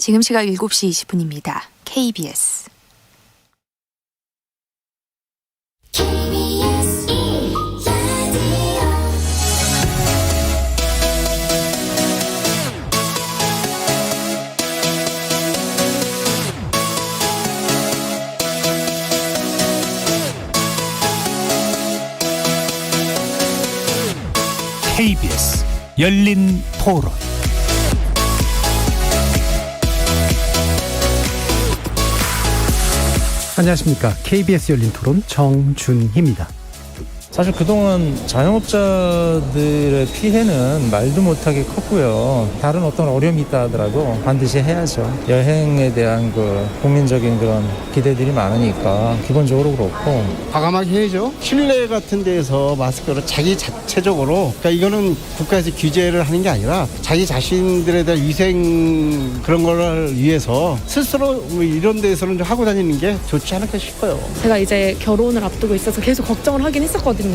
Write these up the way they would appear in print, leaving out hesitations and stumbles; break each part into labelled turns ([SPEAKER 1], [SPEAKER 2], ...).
[SPEAKER 1] 지금 시각 7시 20분입니다. KBS.
[SPEAKER 2] KBS 열린 토론.
[SPEAKER 3] 안녕하십니까. KBS 열린 토론 정준희입니다.
[SPEAKER 4] 사실 그동안 자영업자들의 피해는 말도 못하게 컸고요. 다른 어떤 어려움이 있다 하더라도 반드시 해야죠. 여행에 대한 그 국민적인 그런 기대들이 많으니까 기본적으로 그렇고.
[SPEAKER 5] 과감하게 해야죠. 실내 같은 데에서 마스크를 자기 자체적으로, 그러니까 이거는 국가에서 규제를 하는 게 아니라 자기 자신들에 대한 위생 그런 걸 위해서 스스로 이런 데에서는 좀 하고 다니는 게 좋지 않을까 싶어요.
[SPEAKER 6] 제가 이제 결혼을 앞두고 있어서 계속 걱정을 하긴 했었거든요.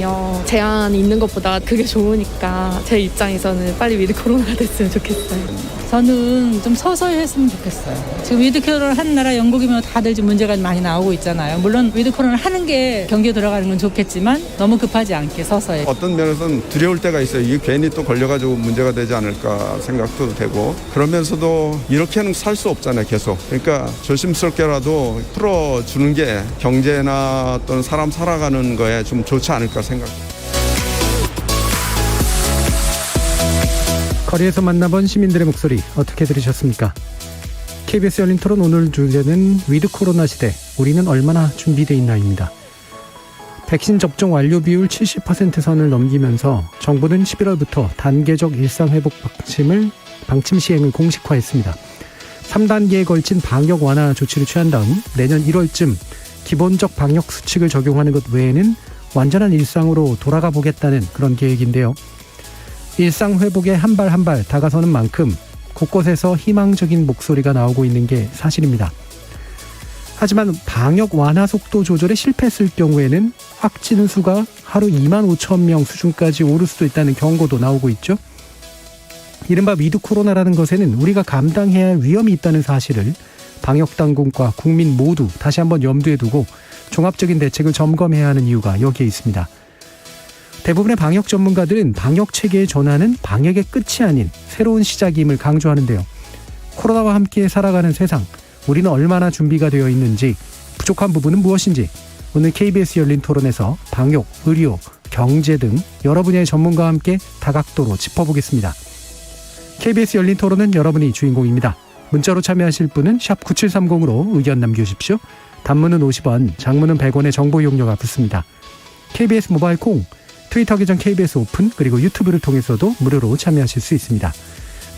[SPEAKER 6] 제한이 있는 것보다 그게 좋으니까 제 입장에서는 빨리 위드 코로나가 됐으면 좋겠어요.
[SPEAKER 7] 저는 좀 서서히 했으면 좋겠어요. 지금 위드 코로나를 하는 나라 영국이면 다들 지금 문제가 많이 나오고 있잖아요. 물론 위드 코로나를 하는 게 경기에 들어가는 건 좋겠지만 너무 급하지 않게 서서히.
[SPEAKER 8] 어떤 면에서는 두려울 때가 있어요. 이게 괜히 또 걸려가지고 문제가 되지 않을까 생각도 되고, 그러면서도 이렇게는 살 수 없잖아요. 계속. 그러니까 조심스럽게라도 풀어주는 게 경제나 어떤 사람 살아가는 거에 좀 좋지 않을까 생각합니다.
[SPEAKER 3] 거리에서 만나본 시민들의 목소리 어떻게 들으셨습니까? KBS 열린 토론 오늘 주제는 위드 코로나 시대 우리는 얼마나 준비되어 있나입니다. 백신 접종 완료 비율 70% 선을 넘기면서 정부는 11월부터 단계적 일상회복 방침 시행을 공식화했습니다. 3단계에 걸친 방역 완화 조치를 취한 다음 내년 1월쯤 기본적 방역 수칙을 적용하는 것 외에는 완전한 일상으로 돌아가 보겠다는 그런 계획인데요. 일상 회복에 한 발 한 발 다가서는 만큼 곳곳에서 희망적인 목소리가 나오고 있는 게 사실입니다. 하지만 방역 완화 속도 조절에 실패했을 경우에는 확진 수가 하루 2만 5천 명 수준까지 오를 수도 있다는 경고도 나오고 있죠. 이른바 위드 코로나라는 것에는 우리가 감당해야 할 위험이 있다는 사실을 방역당국과 국민 모두 다시 한번 염두에 두고 종합적인 대책을 점검해야 하는 이유가 여기에 있습니다. 대부분의 방역 전문가들은 방역 체계의 전환은 방역의 끝이 아닌 새로운 시작임을 강조하는데요. 코로나와 함께 살아가는 세상, 우리는 얼마나 준비가 되어 있는지, 부족한 부분은 무엇인지 오늘 KBS 열린 토론에서 방역, 의료, 경제 등 여러 분야의 전문가와 함께 다각도로 짚어보겠습니다. KBS 열린 토론은 여러분이 주인공입니다. 문자로 참여하실 분은 샵 9730으로 의견 남겨주십시오. 단문은 50원, 장문은 100원의 정보 이용료가 붙습니다. KBS 모바일 콩, 트위터 계정 KBS 오픈, 그리고 유튜브를 통해서도 무료로 참여하실 수 있습니다.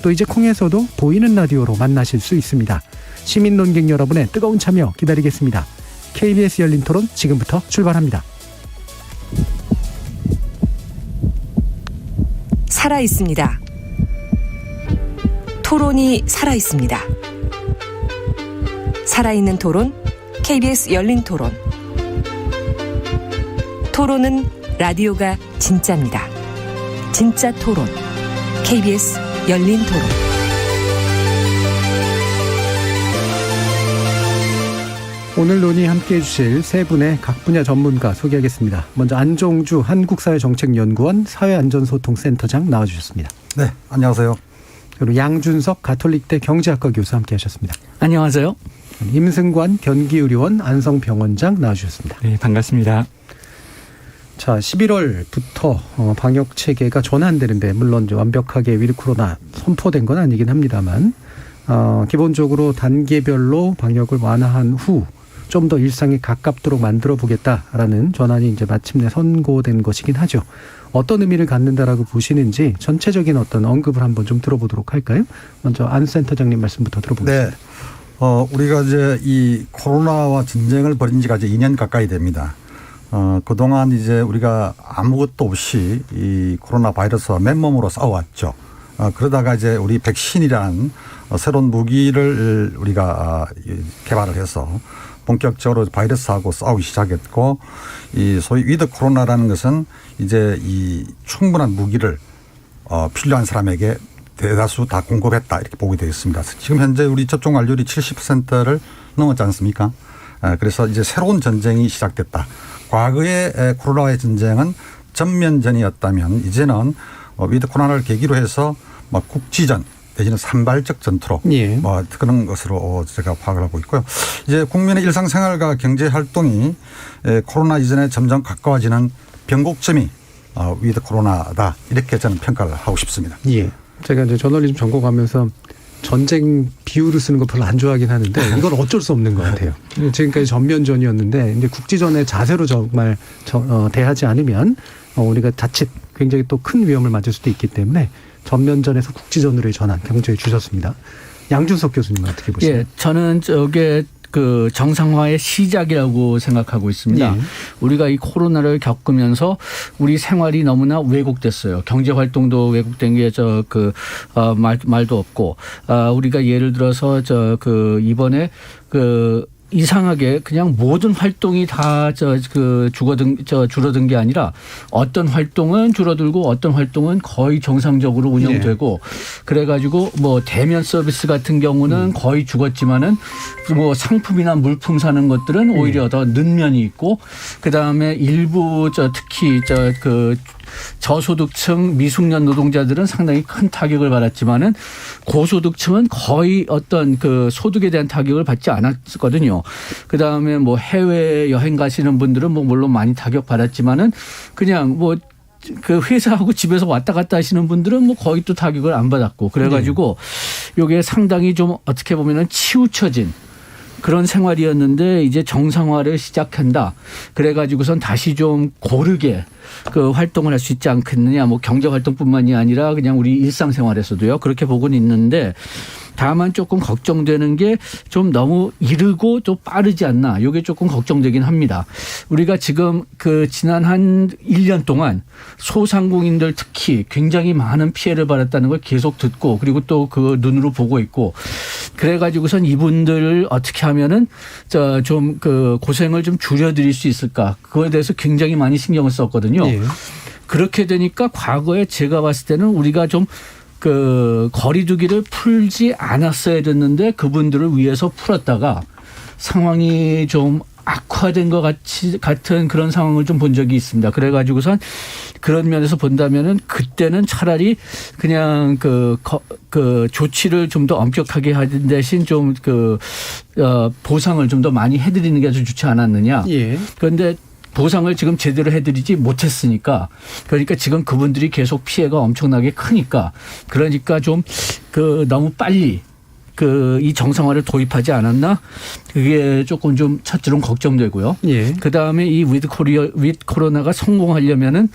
[SPEAKER 3] 또 이제 콩에서도 보이는 라디오로 만나실 수 있습니다. 시민 논객 여러분의 뜨거운 참여 기다리겠습니다. KBS 열린 토론 지금부터 출발합니다.
[SPEAKER 9] 살아있습니다. 토론이 살아있습니다. 살아있는 토론, KBS 열린 토론. 토론은 라디오가 진짜입니다. 진짜 토론, KBS 열린 토론.
[SPEAKER 3] 오늘 논의 함께해 주실 세 분의 각 분야 전문가 소개하겠습니다. 먼저 안종주 한국사회정책연구원 사회안전소통센터장 나와주셨습니다.
[SPEAKER 10] 네, 안녕하세요.
[SPEAKER 3] 그리고 양준석 가톨릭대 경제학과 교수 함께하셨습니다.
[SPEAKER 11] 안녕하세요.
[SPEAKER 3] 임승관 경기의료원 안성병원장 나와주셨습니다.
[SPEAKER 11] 네, 반갑습니다.
[SPEAKER 3] 자, 11월부터 방역 체계가 전환되는데, 물론 이제 완벽하게 위드 코로나 선포된 건 아니긴 합니다만, 기본적으로 단계별로 방역을 완화한 후 좀 더 일상에 가깝도록 만들어 보겠다라는 전환이 이제 마침내 선고된 것이긴 하죠. 어떤 의미를 갖는다라고 보시는지 전체적인 어떤 언급을 한번 좀 들어보도록 할까요? 먼저 안 센터장님 말씀부터 들어보겠습니다.
[SPEAKER 10] 네. 우리가 이제 이 코로나와 전쟁을 벌인 지가 이제 2년 가까이 됩니다. 그동안 이제 우리가 아무것도 없이 이 코로나 바이러스와 맨몸으로 싸워왔죠. 그러다가 이제 우리 백신이라는 새로운 무기를 우리가 개발을 해서 본격적으로 바이러스하고 싸우기 시작했고, 이 소위 위드 코로나라는 것은 이제 이 충분한 무기를 필요한 사람에게 대다수 다 공급했다 이렇게 보게 되어 있습니다. 지금 현재 우리 접종 완료율이 70%를 넘었지 않습니까? 그래서 이제 새로운 전쟁이 시작됐다. 과거의 코로나와의 전쟁은 전면전이었다면 이제는 위드 코로나를 계기로 해서 국지전 내지는 산발적 전투로
[SPEAKER 3] 예.
[SPEAKER 10] 그런 것으로 제가 파악을 하고 있고요. 이제 국민의 일상생활과 경제 활동이 코로나 이전에 점점 가까워지는 변곡점이 위드 코로나다 이렇게 저는 평가를 하고 싶습니다.
[SPEAKER 3] 예. 제가 이제 저널리즘 전공하면서 전쟁 비유를 쓰는 거 별로 안 좋아하긴 하는데 이건 어쩔 수 없는 것 같아요. 지금까지 전면전이었는데 이제 국지전의 자세로 정말 대하지 않으면 우리가 자칫 굉장히 또 큰 위험을 맞을 수도 있기 때문에 전면전에서 국지전으로의 전환 경고해 주셨습니다. 양준석 교수님은 어떻게 보시나요?
[SPEAKER 2] 예, 저는 저게 그 정상화의 시작이라고 생각하고 있습니다.
[SPEAKER 3] 예.
[SPEAKER 2] 우리가 이 코로나를 겪으면서 우리 생활이 너무나 왜곡됐어요. 경제 활동도 왜곡된 게 말도 없고 우리가 예를 들어서 이번에 이상하게 그냥 모든 활동이 다 줄어든 게 아니라 어떤 활동은 줄어들고 어떤 활동은 거의 정상적으로 운영되고 그래가지고 대면 서비스 같은 경우는 거의 죽었지만은 상품이나 물품 사는 것들은 오히려 더 는 면이 있고 그 다음에 일부 특히 저소득층 미숙년 노동자들은 상당히 큰 타격을 받았지만은 고소득층은 거의 어떤 소득에 대한 타격을 받지 않았거든요. 그 다음에 해외 여행 가시는 분들은 물론 많이 타격 받았지만은 그냥 회사하고 집에서 왔다 갔다 하시는 분들은 거의 또 타격을 안 받았고 그래가지고 이게 상당히 좀 어떻게 보면은 치우쳐진 그런 생활이었는데 이제 정상화를 시작한다. 그래가지고선 다시 좀 고르게 활동을 할 수 있지 않겠느냐. 경제 활동뿐만이 아니라 그냥 우리 일상생활에서도요. 그렇게 보고는 있는데 다만 조금 걱정되는 게 좀 너무 이르고 또 빠르지 않나. 이게 조금 걱정되긴 합니다. 우리가 지금 지난 한 1년 동안 소상공인들 특히 굉장히 많은 피해를 받았다는 걸 계속 듣고 그리고 또 눈으로 보고 있고 그래가지고선 이분들을 어떻게 하면은 좀 고생을 좀 줄여드릴 수 있을까. 그거에 대해서 굉장히 많이 신경을 썼거든요.
[SPEAKER 3] 예.
[SPEAKER 2] 그렇게 되니까 과거에 제가 봤을 때는 우리가 좀 거리두기를 풀지 않았어야 됐는데 그분들을 위해서 풀었다가 상황이 좀 악화된 것 같은 그런 상황을 좀 본 적이 있습니다. 그래가지고선 그런 면에서 본다면은 그때는 차라리 그냥 조치를 좀 더 엄격하게 하는 대신 좀 보상을 좀 더 많이 해드리는 게 아주 좋지 않았느냐.
[SPEAKER 3] 예.
[SPEAKER 2] 그런데 보상을 지금 제대로 해드리지 못했으니까 그러니까 지금 그분들이 계속 피해가 엄청나게 크니까 그러니까 좀 너무 빨리 이 정상화를 도입하지 않았나 그게 조금 좀 첫째로는 걱정되고요.
[SPEAKER 3] 예.
[SPEAKER 2] 그 다음에 이 위드 코로나가 성공하려면은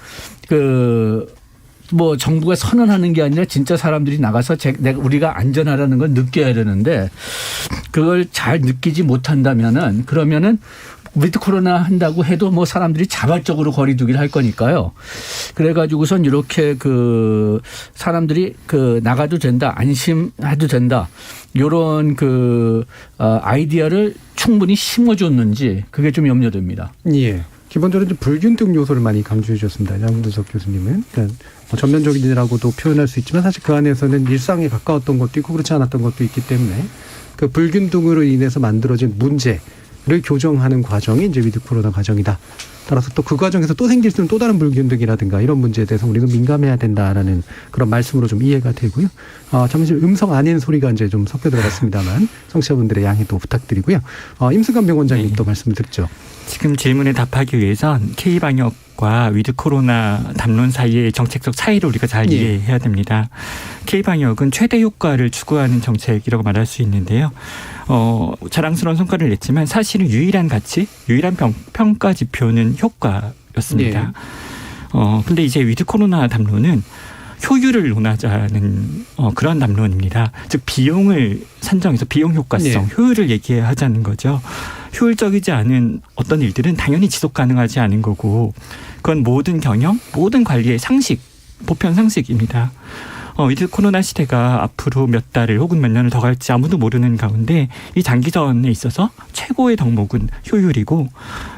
[SPEAKER 2] 정부가 선언하는 게 아니라 진짜 사람들이 나가서 우리가 안전하다는 걸 느껴야 되는데 그걸 잘 느끼지 못한다면은 그러면은 위드 코로나 한다고 해도 사람들이 자발적으로 거리두기를 할 거니까요. 그래가지고선 이렇게 사람들이 나가도 된다, 안심해도 된다. 요런 아이디어를 충분히 심어줬는지 그게 좀 염려됩니다.
[SPEAKER 3] 예. 기본적으로 좀 불균등 요소를 많이 강조해 주셨습니다. 양준석 교수님은. 그러니까 전면적이라고도 표현할 수 있지만 사실 그 안에서는 일상에 가까웠던 것도 있고 그렇지 않았던 것도 있기 때문에 그 불균등으로 인해서 만들어진 문제를 교정하는 과정이 이제 위드 코로나 과정이다. 따라서 또 그 과정에서 또 생길 수 있는 또 다른 불균등이라든가 이런 문제에 대해서 우리가 민감해야 된다라는 그런 말씀으로 좀 이해가 되고요. 잠시 음성 아닌 소리가 이제 좀 섞여 들어갔습니다만 청취자분들의 양해도 부탁드리고요. 임승관 병원장님 또 말씀 드렸죠.
[SPEAKER 11] 지금 질문에 답하기 위해선 K방역과 위드 코로나 담론 사이의 정책적 차이를 우리가 잘 이해해야 됩니다. K방역은 최대 효과를 추구하는 정책이라고 말할 수 있는데요. 자랑스러운 성과를 냈지만 사실은 유일한 가치, 유일한 평가 지표는 효과였습니다. 근데 이제 위드 코로나 담론은 효율을 논하자는 그런 담론입니다. 즉 비용을 산정해서 비용 효과성, 효율을 얘기해야 하자는 거죠. 효율적이지 않은 어떤 일들은 당연히 지속 가능하지 않은 거고 그건 모든 경영, 모든 관리의 상식, 보편 상식입니다. 위드 코로나 시대가 앞으로 몇 달을 혹은 몇 년을 더 갈지 아무도 모르는 가운데 이 장기전에 있어서 최고의 덕목은 효율이고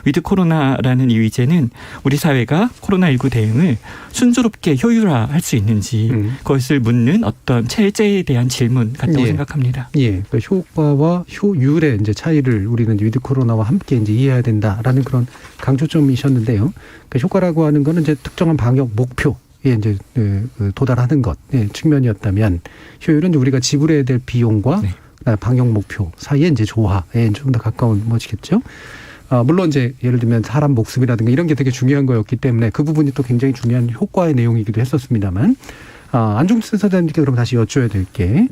[SPEAKER 11] 위드 코로나라는 이 의제는 우리 사회가 코로나19 대응을 순조롭게 효율화할 수 있는지 그것을 묻는 어떤 체제에 대한 질문 같다고 생각합니다.
[SPEAKER 3] 예, 그러니까 효과와 효율의 이제 차이를 우리는 위드 코로나와 함께 이제 이해해야 된다라는 그런 강조점이셨는데요. 그러니까 효과라고 하는 거는 이제 특정한 방역 목표 예, 이제 도달하는 것 측면이었다면 효율은 우리가 지불해야 될 비용과 방역 목표 사이에 이제 조화에 좀 더 가까운 것이겠죠. 물론 이제 예를 들면 사람 목숨이라든가 이런 게 되게 중요한 거였기 때문에 그 부분이 또 굉장히 중요한 효과의 내용이기도 했었습니다만 안종수 센터장님께 그럼 다시 여쭤야 될 게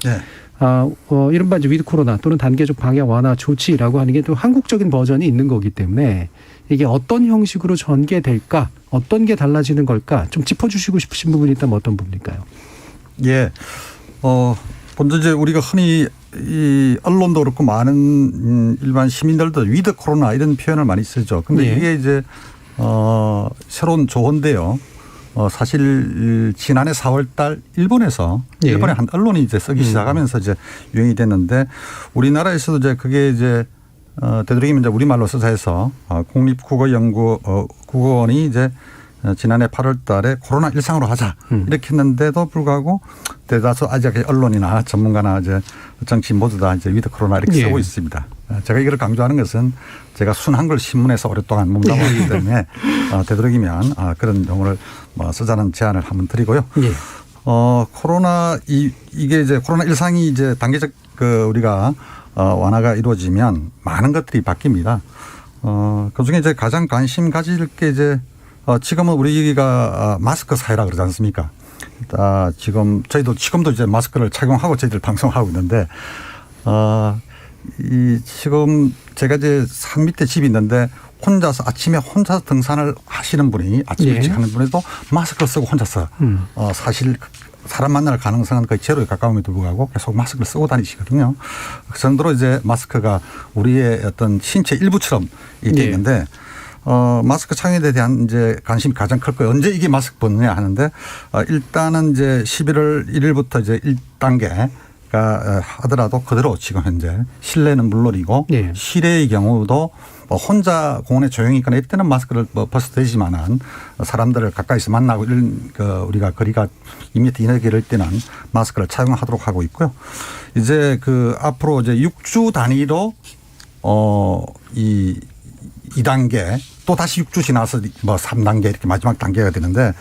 [SPEAKER 3] 이른바 이제 위드 코로나 또는 단계적 방역 완화 조치라고 하는 게 또 한국적인 버전이 있는 거기 때문에 이게 어떤 형식으로 전개될까, 어떤 게 달라지는 걸까 좀 짚어주시고 싶으신 부분이 있다면 어떤 부분일까요?
[SPEAKER 10] 예, 먼저 이제 우리가 흔히 이 언론도 그렇고 많은 일반 시민들도 위드 코로나 이런 표현을 많이 쓰죠. 근데 이게 이제 새로운 조언인데요. 사실 지난해 4월 달 일본에서 일본의 한 언론이 이제 쓰기 시작하면서 이제 유행이 됐는데 우리나라에서도 이제 그게 이제 되도록이면 이제 우리말로 써서 해서 국립국어연구원이 이제 지난해 8월 달에 코로나 일상으로 하자 이렇게 했는데도 불구하고 대다수 아시아의 언론이나 전문가나 이제 정치인 모두 다 이제 위드 코로나 이렇게 쓰고 있습니다. 제가 이걸 강조하는 것은 제가 순한글 신문에서 오랫동안 몸담았기 때문에 되도록이면 그런 용어를 쓰자는 제안을 한번 드리고요. 코로나 이게 이제 코로나 일상이 이제 단계적 우리가 완화가 이루어지면 많은 것들이 바뀝니다. 그중에 이제 가장 관심 가질 게 이제 지금은 우리가 마스크 사회라 그러지 않습니까? 지금 저희도 지금도 이제 마스크를 착용하고 저희들 방송하고 있는데 지금 제가 이제 산 밑에 집이 있는데 혼자서 아침에 혼자 등산을 하시는 분이 아침 일찍 하는 분에도 마스크를 쓰고 혼자서 사실 사람 만날 가능성은 거의 제로에 가까움에도 불구하고 계속 마스크를 쓰고 다니시거든요. 그 정도로 이제 마스크가 우리의 어떤 신체 일부처럼 이렇게 있는데 마스크 착용에 대한 이제 관심이 가장 클 거예요. 언제 이게 마스크 벗느냐 하는데 일단은 이제 11월 1일부터 이제 1단계가 하더라도 그대로 지금 현재 실내는 물론이고 실외의 경우도 혼자 공원에 조용히 있거나 이때는 마스크를 벗어도 되지만은 사람들을 가까이서 만나고 이런 우리가 거리가 2m 이내 이럴 때는 마스크를 착용하도록 하고 있고요. 이제 앞으로 이제 6주 단위로 이 2단계 또 다시 6주 지나서 3단계 이렇게 마지막 단계가 되는데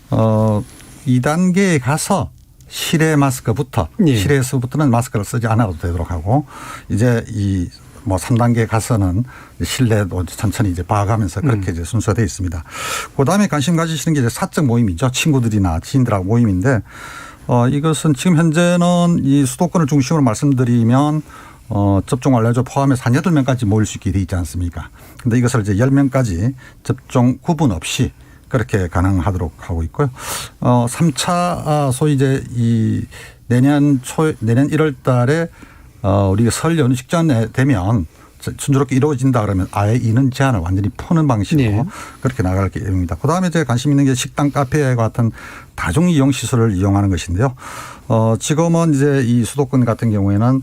[SPEAKER 10] 2단계에 가서 실외 마스크부터 실외에서부터는 마스크를 쓰지 않아도 되도록 하고 이제 3단계 가서는 실내도 천천히 이제 봐가면서 그렇게 이제 순서가 되어 있습니다. 그 다음에 관심 가지시는 게 이제 사적 모임이죠. 친구들이나 지인들하고 모임인데 이것은 지금 현재는 이 수도권을 중심으로 말씀드리면 접종 완료자 포함해서 한 8명까지 모일 수 있게 되어 있지 않습니까? 근데 이것을 이제 10명까지 접종 구분 없이 그렇게 가능하도록 하고 있고요. 3차 소위 이제 내년 1월 달에 우리가 설 연휴 직전에 되면 순조롭게 이루어진다 그러면 아예 인원 제한을 완전히 푸는 방식으로 그렇게 나갈 계획입니다. 그다음에 제가 관심 있는 게 식당, 카페 같은 다중 이용 시설을 이용하는 것인데요. 지금은 이제 이 수도권 같은 경우에는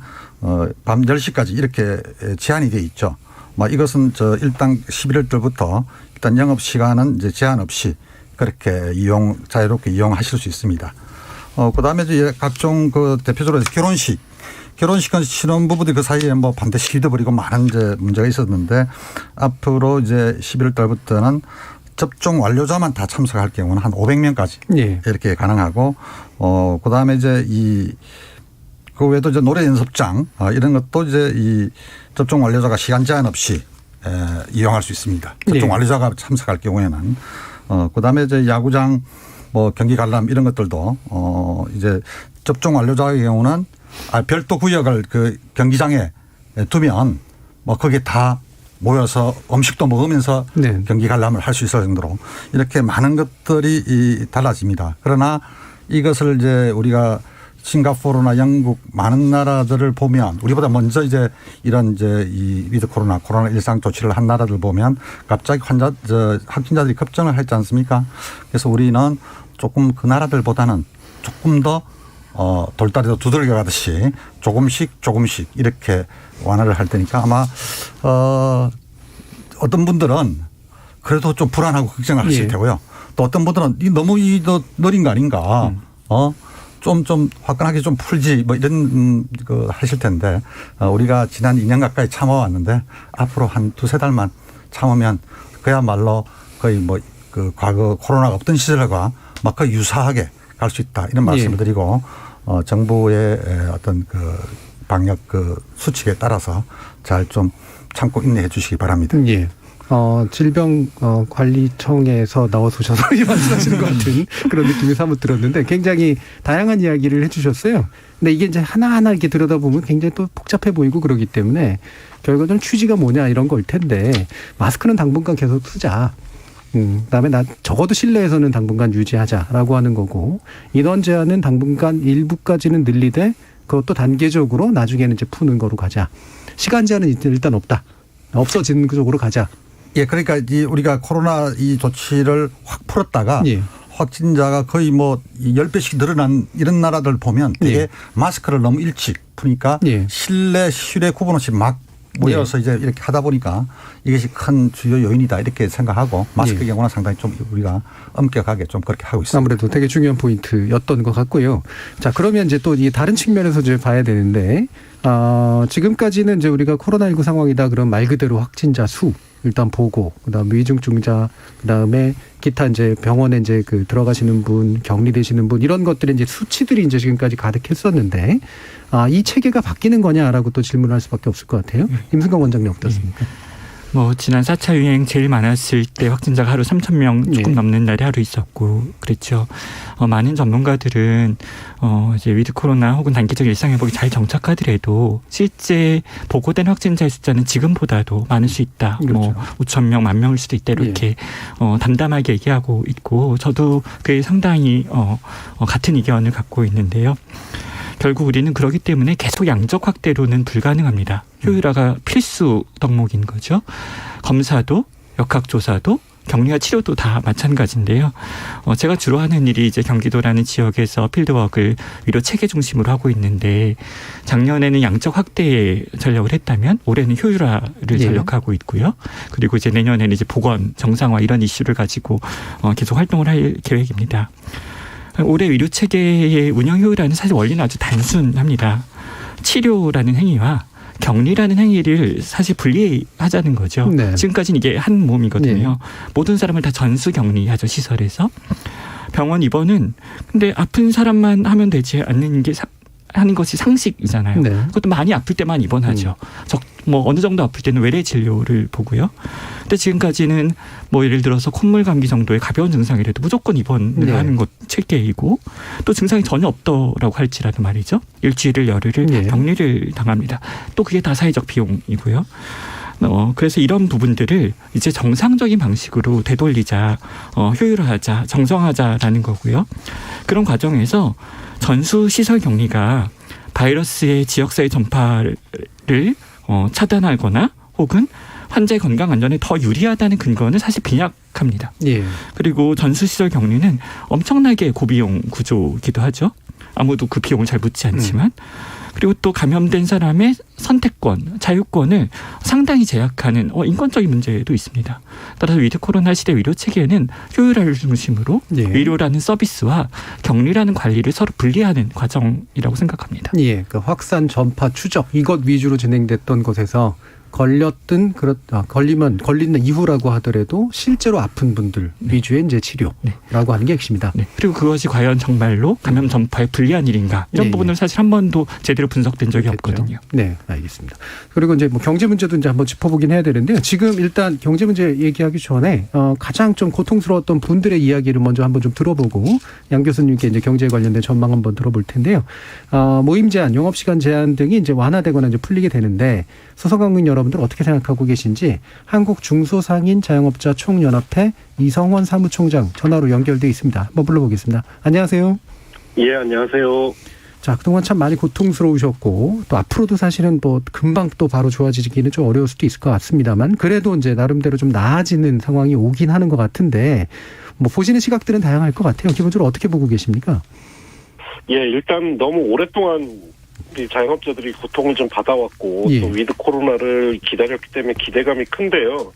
[SPEAKER 10] 밤 10시까지 이렇게 제한이 돼 있죠. 이것은 일단 11월 달부터 일단 영업 시간은 이제 제한 없이 그렇게 자유롭게 이용하실 수 있습니다. 그다음에 이제 각종 대표적으로 결혼식은 신혼부부들이 그 사이에 반드시 잊어버리고 많은 이제 문제가 있었는데 앞으로 이제 11월 달부터는 접종 완료자만 다 참석할 경우는 한 500명까지 이렇게 가능하고 그다음에 이제 그 외에도 이제 노래 연습장 이런 것도 이제 이 접종 완료자가 시간 제한 없이 이용할 수 있습니다. 접종 완료자가 참석할 경우에는 그다음에 이제 야구장 경기 관람 이런 것들도 이제 접종 완료자의 경우는 별도 구역을 경기장에 두면 거기에 다 모여서 음식도 먹으면서 경기 관람을 할 수 있을 정도로 이렇게 많은 것들이 달라집니다. 그러나 이것을 이제 우리가 싱가포르나 영국 많은 나라들을 보면 우리보다 먼저 이제 이런 이제 이 위드 코로나 일상 조치를 한 나라들 보면 갑자기 확진자들이 급증을 했지 않습니까? 그래서 우리는 조금 그 나라들보다는 조금 더 돌다리도 두들겨 가듯이 조금씩 이렇게 완화를 할 테니까 아마 어떤 분들은 그래도 좀 불안하고 걱정을 하실 테고요. 또 어떤 분들은 너무 느린 거 아닌가. 좀 화끈하게 좀 풀지 뭐 이런 거 하실 텐데 우리가 지난 2년 가까이 참아왔는데 앞으로 한 2-3달만 참으면 그야말로 거의 뭐 그 과거 코로나가 없던 시절과 막 거의 유사하게 갈 수 있다 이런 말씀을 드리고 정부의 어떤 그 방역 그 수칙에 따라서 잘 좀 참고 인내해 주시기 바랍니다.
[SPEAKER 3] 예. 질병관리청에서 나와서셔서 말씀하시는 것 같은 그런 느낌이 사뭇 들었는데 굉장히 다양한 이야기를 해 주셨어요. 근데 이게 이제 하나하나 이렇게 들여다보면 굉장히 또 복잡해 보이고 그러기 때문에 결과적으로 취지가 뭐냐 이런 걸 텐데 마스크는 당분간 계속 쓰자. 그다음에 적어도 실내에서는 당분간 유지하자라고 하는 거고 인원 제한은 당분간 일부까지는 늘리되 그것도 단계적으로 나중에는 이제 푸는 거로 가자. 시간 제한은 일단 없어지는 쪽으로 가자.
[SPEAKER 10] 예, 그러니까 우리가 코로나 이 조치를 확 풀었다가 확진자가 거의 뭐 10배씩 늘어난 이런 나라들 보면 되게 마스크를 너무 일찍 푸니까 실내 실외 구분 없이 막 모여서 이제 이렇게 하다 보니까 이것이 큰 주요 요인이다 이렇게 생각하고 마스크 경우는 상당히 좀 우리가 엄격하게 좀 그렇게 하고 있습니다.
[SPEAKER 3] 아무래도 되게 중요한 포인트였던 것 같고요. 자, 그러면 이제 또 이 다른 측면에서 이제 봐야 되는데 지금까지는 이제 우리가 코로나19 상황이다 그런 말 그대로 확진자 수 일단 보고 그다음 위중증자 그다음에 기타 이제 병원에 이제 그 들어가시는 분 격리되시는 분 이런 것들이 이제 수치들이 이제 지금까지 가득했었는데 이 체계가 바뀌는 거냐라고 또 질문할 수밖에 없을 것 같아요. 임승강 원장님 어떻습니까?
[SPEAKER 11] 뭐 지난 4차 유행 제일 많았을 때 확진자가 하루 3,000명 조금 넘는 날이 하루 있었고 그랬죠. 많은 전문가들은 이제 위드 코로나 혹은 단기적 일상 회복이 잘 정착하더라도 실제 보고된 확진자의 숫자는 지금보다도 많을 수 있다. 뭐 5,000명, 10,000명일 수도 있다. 이렇게 담담하게 얘기하고 있고 저도 그에 상당히 같은 의견을 갖고 있는데요. 결국 우리는 그렇기 때문에 계속 양적 확대로는 불가능합니다. 효율화가 필수 덕목인 거죠. 검사도 역학조사도 격리와 치료도 다 마찬가지인데요. 제가 주로 하는 일이 이제 경기도라는 지역에서 필드워크를 위로 체계 중심으로 하고 있는데 작년에는 양적 확대에 전력을 했다면 올해는 효율화를 전력하고 있고요. 그리고 이제 내년에는 이제 보건 정상화 이런 이슈를 가지고 계속 활동을 할 계획입니다. 올해 의료체계의 운영 효율화는 사실 원리는 아주 단순합니다. 치료라는 행위와 격리라는 행위를 사실 분리하자는 거죠. 지금까지는 이게 한 몸이거든요. 모든 사람을 다 전수 격리하죠. 시설에서. 병원 입원은 근데 아픈 사람만 하면 되지 않는 게 하는 것이 상식이잖아요. 그것도 많이 아플 때만 입원하죠. 뭐 어느 정도 아플 때는 외래 진료를 보고요. 근데 지금까지는 뭐 예를 들어서 콧물 감기 정도의 가벼운 증상이라도 무조건 입원을 하는 것 체계이고 또 증상이 전혀 없더라고 할지라도 말이죠. 일주일을 열흘을 격리를 당합니다. 또 그게 다 사회적 비용이고요. 그래서 이런 부분들을 이제 정상적인 방식으로 되돌리자, 효율화하자, 정성하자라는 거고요. 그런 과정에서 전수시설 격리가 바이러스의 지역사회 전파를 차단하거나 혹은 환자의 건강 안전에 더 유리하다는 근거는 사실 빈약합니다. 그리고 전수시설 격리는 엄청나게 고비용 구조이기도 하죠. 아무도 그 비용을 잘 묻지 않지만. 그리고 또 감염된 사람의 선택권, 자유권을 상당히 제약하는 인권적인 문제도 있습니다. 따라서 위드 코로나 시대 의료 체계는 효율화를 중심으로 의료라는 서비스와 격리라는 관리를 서로 분리하는 과정이라고 생각합니다.
[SPEAKER 3] 그 확산, 전파, 추적 이것 위주로 진행됐던 것에서 걸렸든 걸리는 이후라고 하더라도 실제로 아픈 분들 위주의 이제 치료라고 하는 게 핵심이다.
[SPEAKER 11] 그리고 그것이 과연 정말로 감염 전파에 불리한 일인가 이런 부분은 사실 한 번도 제대로 분석된 적이 없거든요.
[SPEAKER 3] 네, 알겠습니다. 그리고 이제 뭐 경제 문제도 이제 한번 짚어보긴 해야 되는데요. 지금 일단 경제 문제 얘기하기 전에 가장 좀 고통스러웠던 분들의 이야기를 먼저 한번 좀 들어보고 양 교수님께 이제 경제에 관련된 전망 한번 들어볼 텐데요. 모임 제한, 영업 시간 제한 등이 이제 완화되거나 이제 풀리게 되는데 소상공인 여러분들 어떻게 생각하고 계신지 한국 중소상인 자영업자 총연합회 이성원 사무총장 전화로 연결돼 있습니다. 한번 불러보겠습니다. 안녕하세요.
[SPEAKER 12] 예, 안녕하세요.
[SPEAKER 3] 자, 그동안 참 많이 고통스러우셨고 또 앞으로도 사실은 뭐 금방 또 바로 좋아지기는 좀 어려울 수도 있을 것 같습니다만 그래도 이제 나름대로 좀 나아지는 상황이 오긴 하는 것 같은데 뭐 보시는 시각들은 다양할 것 같아요. 기본적으로 어떻게 보고 계십니까?
[SPEAKER 12] 예, 일단 너무 오랫동안 우리 자영업자들이 고통을 좀 받아왔고
[SPEAKER 3] 예.
[SPEAKER 12] 또 위드 코로나를 기다렸기 때문에 기대감이 큰데요.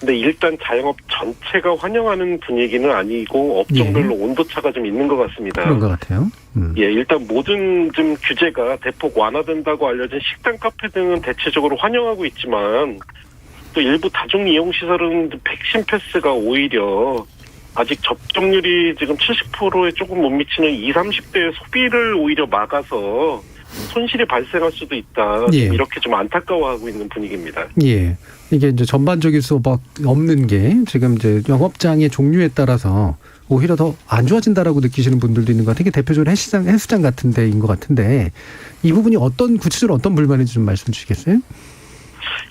[SPEAKER 12] 근데 일단 자영업 전체가 환영하는 분위기는 아니고 업종별로 온도차가 좀 있는 것 같습니다.
[SPEAKER 3] 그런 것 같아요.
[SPEAKER 12] 예, 일단 모든 좀 규제가 대폭 완화된다고 알려진 식당, 카페 등은 대체적으로 환영하고 있지만 또 일부 다중 이용 시설은 백신 패스가 오히려 아직 접종률이 지금 70%에 조금 못 미치는 20, 30대의 소비를 오히려 막아서 손실이 발생할 수도 있다.
[SPEAKER 3] 예.
[SPEAKER 12] 이렇게 좀 안타까워하고 있는 분위기입니다.
[SPEAKER 3] 예. 이게 이제 전반적일 수밖에 없는 게 지금 이제 영업장의 종류에 따라서 오히려 더 안 좋아진다라고 느끼시는 분들도 있는 것 같아요. 이게 대표적으로 헬스장 같은 데인 것 같은데 이 부분이 구체적으로 어떤 불만인지 좀 말씀 주시겠어요?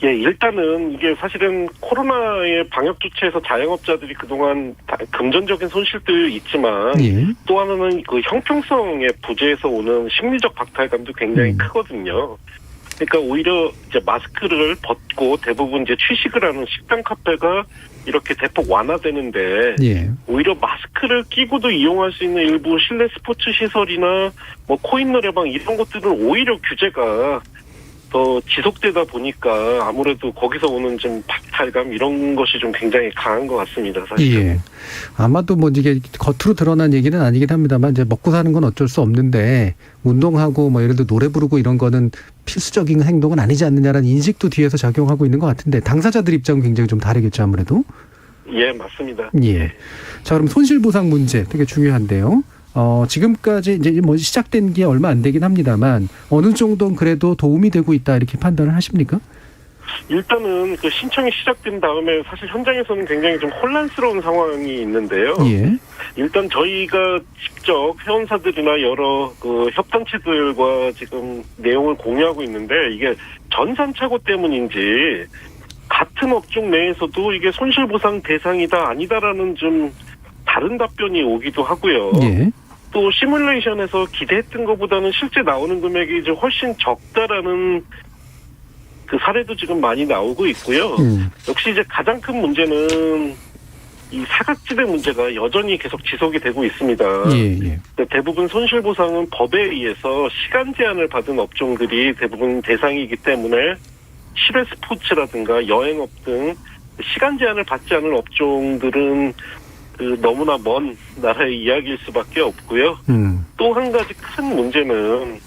[SPEAKER 12] 예, 일단은 이게 사실은 코로나의 방역 조치에서 자영업자들이 그동안 금전적인 손실도 있지만
[SPEAKER 3] 예.
[SPEAKER 12] 또 하나는 그 형평성의 부재에서 오는 심리적 박탈감도 굉장히 크거든요. 그러니까 오히려 이제 마스크를 벗고 대부분 이제 취식을 하는 식당, 카페가 이렇게 대폭 완화되는데
[SPEAKER 3] 예.
[SPEAKER 12] 오히려 마스크를 끼고도 이용할 수 있는 일부 실내 스포츠 시설이나 뭐 코인 노래방 이런 것들은 오히려 규제가 더 지속되다 보니까 아무래도 거기서 오는 좀 박탈감 이런 것이 좀 굉장히 강한 것 같습니다. 사실.
[SPEAKER 3] 예. 아마도 뭐 이게 겉으로 드러난 얘기는 아니긴 합니다만 이제 먹고 사는 건 어쩔 수 없는데 운동하고 뭐 예를 들어 노래 부르고 이런 거는 필수적인 행동은 아니지 않느냐라는 인식도 뒤에서 작용하고 있는 것 같은데 당사자들 입장은 굉장히 좀 다르겠죠 아무래도.
[SPEAKER 12] 예, 맞습니다.
[SPEAKER 3] 예. 자, 그럼 손실보상 문제 되게 중요한데요. 지금까지 이제 뭐 시작된 게 얼마 안 되긴 합니다만 어느 정도는 그래도 도움이 되고 있다 이렇게 판단을 하십니까?
[SPEAKER 12] 일단은 그 신청이 시작된 다음에 사실 현장에서는 굉장히 좀 혼란스러운 상황이 있는데요.
[SPEAKER 3] 예.
[SPEAKER 12] 일단 저희가 직접 회원사들이나 여러 그 협단체들과 지금 내용을 공유하고 있는데 이게 전산착오 때문인지 같은 업종 내에서도 이게 손실보상 대상이다 아니다라는 좀 다른 답변이 오기도 하고요.
[SPEAKER 3] 예.
[SPEAKER 12] 또 시뮬레이션에서 기대했던 것보다는 실제 나오는 금액이 이제 훨씬 적다라는 그 사례도 지금 많이 나오고 있고요. 역시 이제 가장 큰 문제는 이 사각지대 문제가 여전히 계속 지속이 되고 있습니다.
[SPEAKER 3] 예.
[SPEAKER 12] 대부분 손실보상은 법에 의해서 시간 제한을 받은 업종들이 대부분 대상이기 때문에 실외 스포츠라든가 여행업 등 시간 제한을 받지 않은 업종들은 그 너무나 먼 나라의 이야기일 수밖에 없고요. 또 한 가지 큰 문제는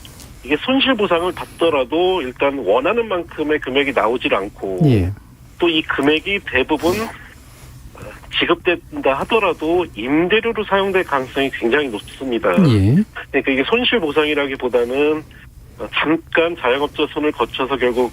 [SPEAKER 12] 이게 손실보상을 받더라도 일단 원하는 만큼의 금액이 나오질 않고
[SPEAKER 3] 예.
[SPEAKER 12] 또 이 금액이 대부분 지급된다 하더라도 임대료로 사용될 가능성이 굉장히 높습니다.
[SPEAKER 3] 예.
[SPEAKER 12] 그러니까 이게 손실보상이라기보다는 잠깐 자영업자 손을 거쳐서 결국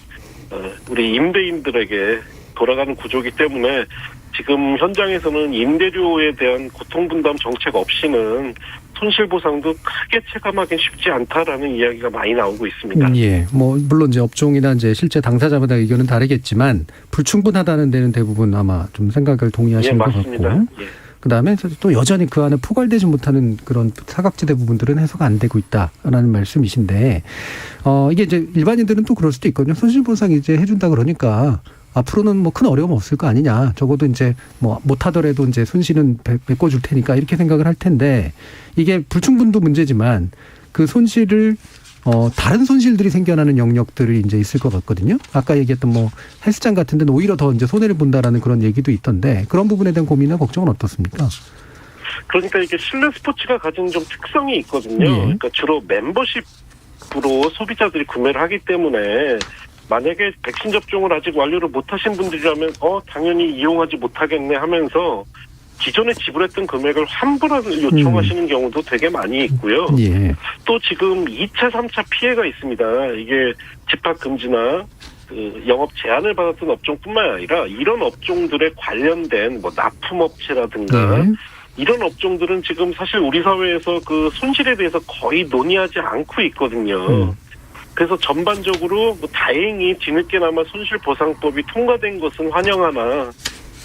[SPEAKER 12] 우리 임대인들에게 돌아가는 구조이기 때문에 지금 현장에서는 임대료에 대한 고통분담 정책 없이는 손실보상도 크게 체감하기는 쉽지 않다라는 이야기가 많이 나오고 있습니다.
[SPEAKER 3] 예. 뭐 물론 이제 업종이나 이제 실제 당사자마다 의견은 다르겠지만 불충분하다는 데는 대부분 아마 좀 생각을 동의하시는 것
[SPEAKER 12] 맞습니다.
[SPEAKER 3] 같고.
[SPEAKER 12] 예.
[SPEAKER 3] 그다음에 또 여전히 그 안에 포괄되지 못하는 그런 사각지대 부분들은 해소가 안 되고 있다라는 말씀이신데 이게 이제 일반인들은 또 그럴 수도 있거든요. 손실보상 이제 해준다 그러니까 앞으로는 뭐 큰 어려움 없을 거 아니냐. 적어도 이제 뭐 못하더라도 이제 손실은 메꿔줄 테니까 이렇게 생각을 할 텐데 이게 불충분도 문제지만 그 손실을 다른 손실들이 생겨나는 영역들이 이제 있을 것 같거든요. 아까 얘기했던 뭐 헬스장 같은 데는 오히려 더 이제 손해를 본다라는 그런 얘기도 있던데 그런 부분에 대한 고민이나 걱정은 어떻습니까?
[SPEAKER 12] 그러니까 이게 실내 스포츠가 가진 좀 특성이 있거든요.
[SPEAKER 3] 예.
[SPEAKER 12] 그러니까 주로 멤버십으로 소비자들이 구매를 하기 때문에 만약에 백신 접종을 아직 완료를 못하신 분들이라면 당연히 이용하지 못하겠네 하면서 기존에 지불했던 금액을 환불을 요청하시는 경우도 되게 많이 있고요.
[SPEAKER 3] 예.
[SPEAKER 12] 또 지금 2차, 3차 피해가 있습니다. 이게 집합 금지나 그 영업 제한을 받았던 업종뿐만 아니라 이런 업종들에 관련된 뭐 납품업체라든가
[SPEAKER 3] 예.
[SPEAKER 12] 이런 업종들은 지금 사실 우리 사회에서 그 손실에 대해서 거의 논의하지 않고 있거든요. 그래서 전반적으로 뭐 다행히 뒤늦게나마 손실보상법이 통과된 것은 환영하나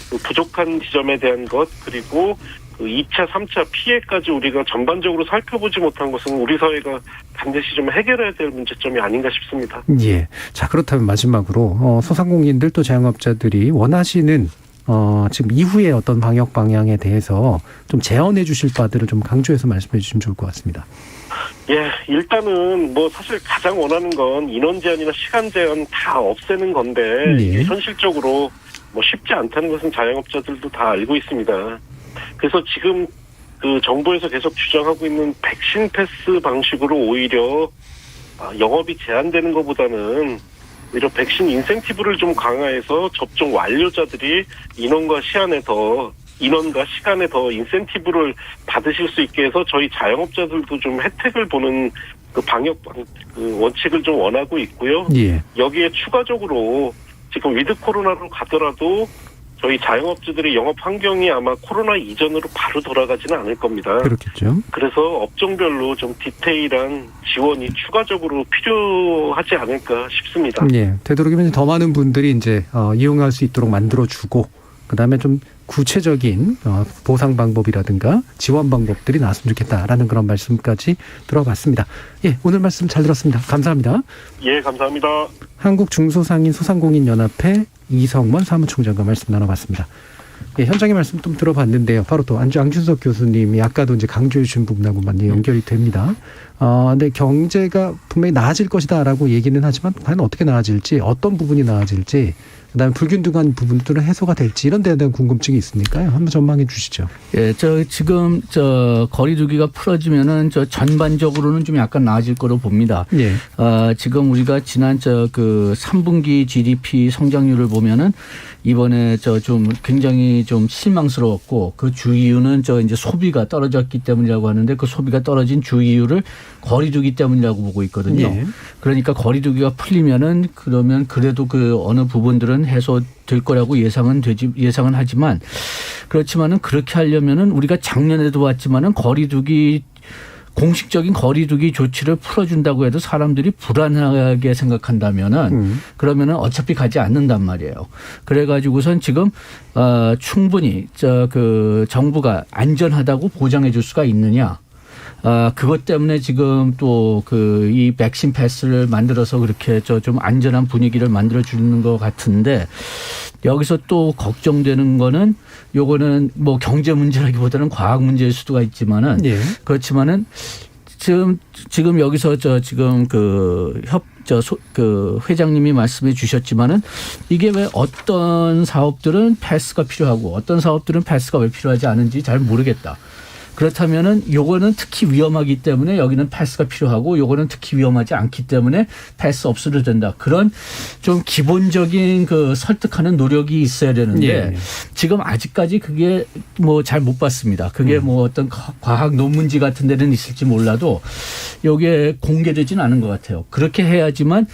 [SPEAKER 12] 그 부족한 지점에 대한 것 그리고 그 2차, 3차 피해까지 우리가 전반적으로 살펴보지 못한 것은 우리 사회가 반드시 좀 해결해야 될 문제점이 아닌가 싶습니다.
[SPEAKER 3] 예. 자, 그렇다면 마지막으로 소상공인들 또 자영업자들이 원하시는 지금 이후에 어떤 방역 방향에 대해서 좀 제언해 주실 바들을 좀 강조해서 말씀해 주시면 좋을 것 같습니다.
[SPEAKER 12] 예, 일단은 뭐 사실 가장 원하는 건 인원 제한이나 시간 제한 다 없애는 건데 이게 현실적으로 뭐 쉽지 않다는 것은 자영업자들도 다 알고 있습니다. 그래서 지금 그 정부에서 계속 주장하고 있는 백신 패스 방식으로 오히려 영업이 제한되는 것보다는 오히려 백신 인센티브를 좀 강화해서 접종 완료자들이 인원과 시간에 더 인센티브를 받으실 수 있게 해서 저희 자영업자들도 좀 혜택을 보는 그 방역 그 원칙을 좀 원하고 있고요.
[SPEAKER 3] 예.
[SPEAKER 12] 여기에 추가적으로 지금 위드 코로나로 가더라도 저희 자영업자들의 영업 환경이 아마 코로나 이전으로 바로 돌아가지는 않을 겁니다.
[SPEAKER 3] 그렇겠죠.
[SPEAKER 12] 그래서 업종별로 좀 디테일한 지원이 추가적으로 필요하지 않을까 싶습니다.
[SPEAKER 3] 예. 되도록이면 더 많은 분들이 이제 이용할 수 있도록 만들어주고 그다음에 좀 구체적인 보상 방법이라든가 지원 방법들이 나왔으면 좋겠다라는 그런 말씀까지 들어봤습니다. 예, 오늘 말씀 잘 들었습니다. 감사합니다.
[SPEAKER 12] 예, 감사합니다.
[SPEAKER 3] 한국중소상인 소상공인연합회 이성원 사무총장과 말씀 나눠봤습니다. 예, 현장의 말씀 좀 들어봤는데요. 바로 또 안준석 교수님이 아까도 이제 강조해 주신 부분하고 많이 연결이 됩니다. 근데 경제가 분명히 나아질 것이다라고 얘기는 하지만 과연 어떻게 나아질지, 어떤 부분이 나아질지, 그다음에 불균등한 부분들은 해소가 될지 이런 데에 대한 궁금증이 있으니까요. 한번 전망해 주시죠.
[SPEAKER 2] 예, 지금 거리두기가 풀어지면은 전반적으로는 좀 약간 나아질 거로 봅니다.
[SPEAKER 3] 예.
[SPEAKER 2] 지금 우리가 지난 3분기 GDP 성장률을 보면은 이번에 좀 굉장히 좀 실망스러웠고 그 주 이유는 이제 소비가 떨어졌기 때문이라고 하는데 그 소비가 떨어진 주 이유를 거리두기 때문이라고 보고 있거든요.
[SPEAKER 3] 예.
[SPEAKER 2] 그러니까 거리두기가 풀리면은 그러면 그래도 그 어느 부분들은 해소될 거라고 예상은 하지만 그렇지만은 그렇게 하려면은 우리가 작년에도 봤지만은 공식적인 거리두기 조치를 풀어준다고 해도 사람들이 불안하게 생각한다면은 그러면은 어차피 가지 않는단 말이에요. 그래가지고선 지금 충분히 정부가 안전하다고 보장해 줄 수가 있느냐? 그것 때문에 지금 또 이 백신 패스를 만들어서 그렇게 좀 안전한 분위기를 만들어 주는 것 같은데 여기서 또 걱정되는 거는 요거는 뭐 경제 문제라기보다는 과학 문제일 수도 있지만은
[SPEAKER 3] 예.
[SPEAKER 2] 그렇지만은 지금 여기서 지금 회장님이 말씀해 주셨지만은 이게 왜 어떤 사업들은 패스가 필요하고 어떤 사업들은 패스가 왜 필요하지 않은지 잘 모르겠다. 그렇다면은 요거는 특히 위험하기 때문에 여기는 패스가 필요하고 요거는 특히 위험하지 않기 때문에 패스 없어도 된다. 그런 좀 기본적인 설득하는 노력이 있어야 되는데
[SPEAKER 3] 예.
[SPEAKER 2] 지금 아직까지 그게 뭐 잘 못 봤습니다. 그게 뭐 어떤 과학 논문지 같은 데는 있을지 몰라도 요게 공개되지는 않은 것 같아요. 그렇게 해야지만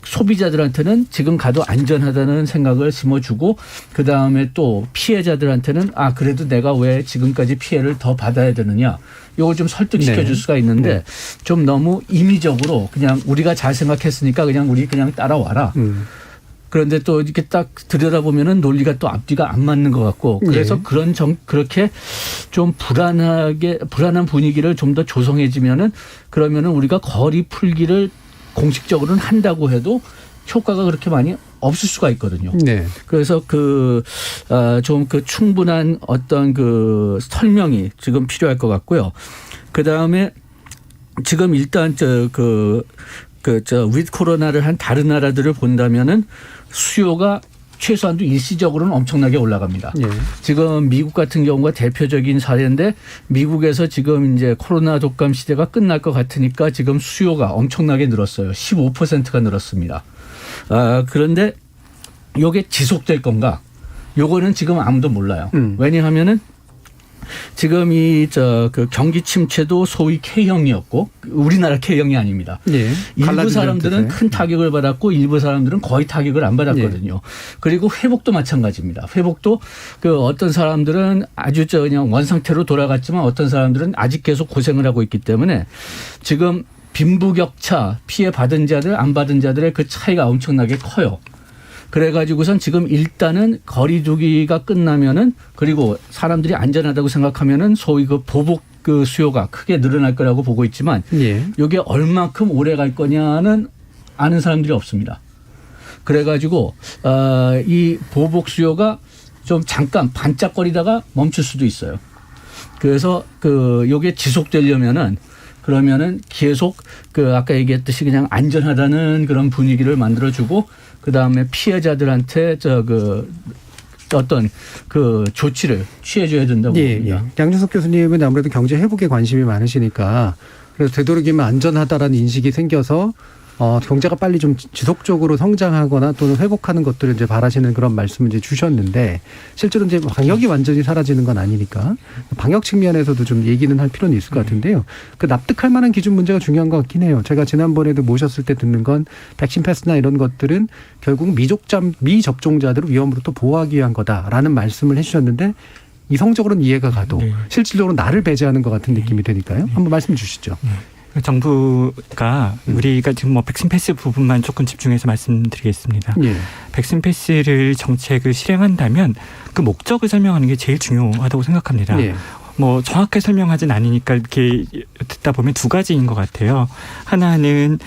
[SPEAKER 2] 소비자들한테는 지금 가도 안전하다는 생각을 심어주고 그다음에 또 피해자들한테는 그래도 내가 왜 지금까지 피해를 더 받아야 되느냐 이걸 좀 설득시켜 줄 수가 있는데 좀 너무 임의적으로 그냥 우리가 잘 생각했으니까 우리 그냥 따라와라. 그런데 또 이렇게 딱 들여다보면은 논리가 또 앞뒤가 안 맞는 것 같고 그래서 그렇게 좀 불안한 분위기를 좀 더 조성해지면은 그러면은 우리가 거리 풀기를 공식적으로는 한다고 해도 효과가 그렇게 많이 없을 수가 있거든요.
[SPEAKER 3] 네.
[SPEAKER 2] 그래서 좀 충분한 어떤 설명이 지금 필요할 것 같고요. 그 다음에 지금 일단 위드 코로나를 한 다른 나라들을 본다면은 수요가 최소한도 일시적으로는 엄청나게 올라갑니다.
[SPEAKER 3] 예.
[SPEAKER 2] 지금 미국 같은 경우가 대표적인 사례인데 미국에서 지금 이제 코로나 독감 시대가 끝날 것 같으니까 지금 수요가 엄청나게 늘었어요. 15%가 늘었습니다. 그런데 이게 지속될 건가? 요거는 지금 아무도 몰라요. 왜냐하면은 지금 경기 침체도 소위 K형이었고 우리나라 K형이 아닙니다.
[SPEAKER 3] 예.
[SPEAKER 2] 일부 사람들은 큰 타격을 받았고 일부 사람들은 거의 타격을 안 받았거든요. 예. 그리고 회복도 마찬가지입니다. 회복도 어떤 사람들은 아주 그냥 원상태로 돌아갔지만 어떤 사람들은 아직 계속 고생을 하고 있기 때문에 지금 빈부격차 피해 받은 자들 안 받은 자들의 그 차이가 엄청나게 커요. 그래가지고선 지금 일단은 거리두기가 끝나면은 그리고 사람들이 안전하다고 생각하면은 소위 보복 수요가 크게 늘어날 거라고 보고 있지만 이게 얼마큼 오래 갈 거냐는 아는 사람들이 없습니다. 그래가지고 이 보복 수요가 좀 잠깐 반짝거리다가 멈출 수도 있어요. 그래서 요게 지속되려면은 그러면은 계속 아까 얘기했듯이 그냥 안전하다는 그런 분위기를 만들어주고 그 다음에 피해자들한테 어떤 조치를 취해줘야 된다고 봅니다.
[SPEAKER 3] 예. 양준석 교수님은 아무래도 경제 회복에 관심이 많으시니까 그래서 되도록이면 안전하다라는 인식이 생겨서 경제가 빨리 좀 지속적으로 성장하거나 또는 회복하는 것들을 이제 바라시는 그런 말씀을 이제 주셨는데 실제로 이제 방역이 완전히 사라지는 건 아니니까 방역 측면에서도 좀 얘기는 할 필요는 있을 것 같은데요. 납득할 만한 기준 문제가 중요한 것 같긴 해요. 제가 지난번에도 모셨을 때 듣는 건 백신 패스나 이런 것들은 결국 미접종자들을 위험으로 또 보호하기 위한 거다라는 말씀을 해주셨는데 이성적으로는 이해가 가도 실질적으로 나를 배제하는 것 같은 느낌이 드니까요. 한번 말씀 주시죠.
[SPEAKER 11] 정부가 우리가 지금 백신 패스 부분만 조금 집중해서 말씀드리겠습니다.
[SPEAKER 3] 예.
[SPEAKER 11] 백신 패스를 정책을 실행한다면 그 목적을 설명하는 게 제일 중요하다고 생각합니다.
[SPEAKER 3] 예.
[SPEAKER 11] 정확하게 설명하진 않으니까 이렇게 듣다 보면 두 가지인 것 같아요. 하나는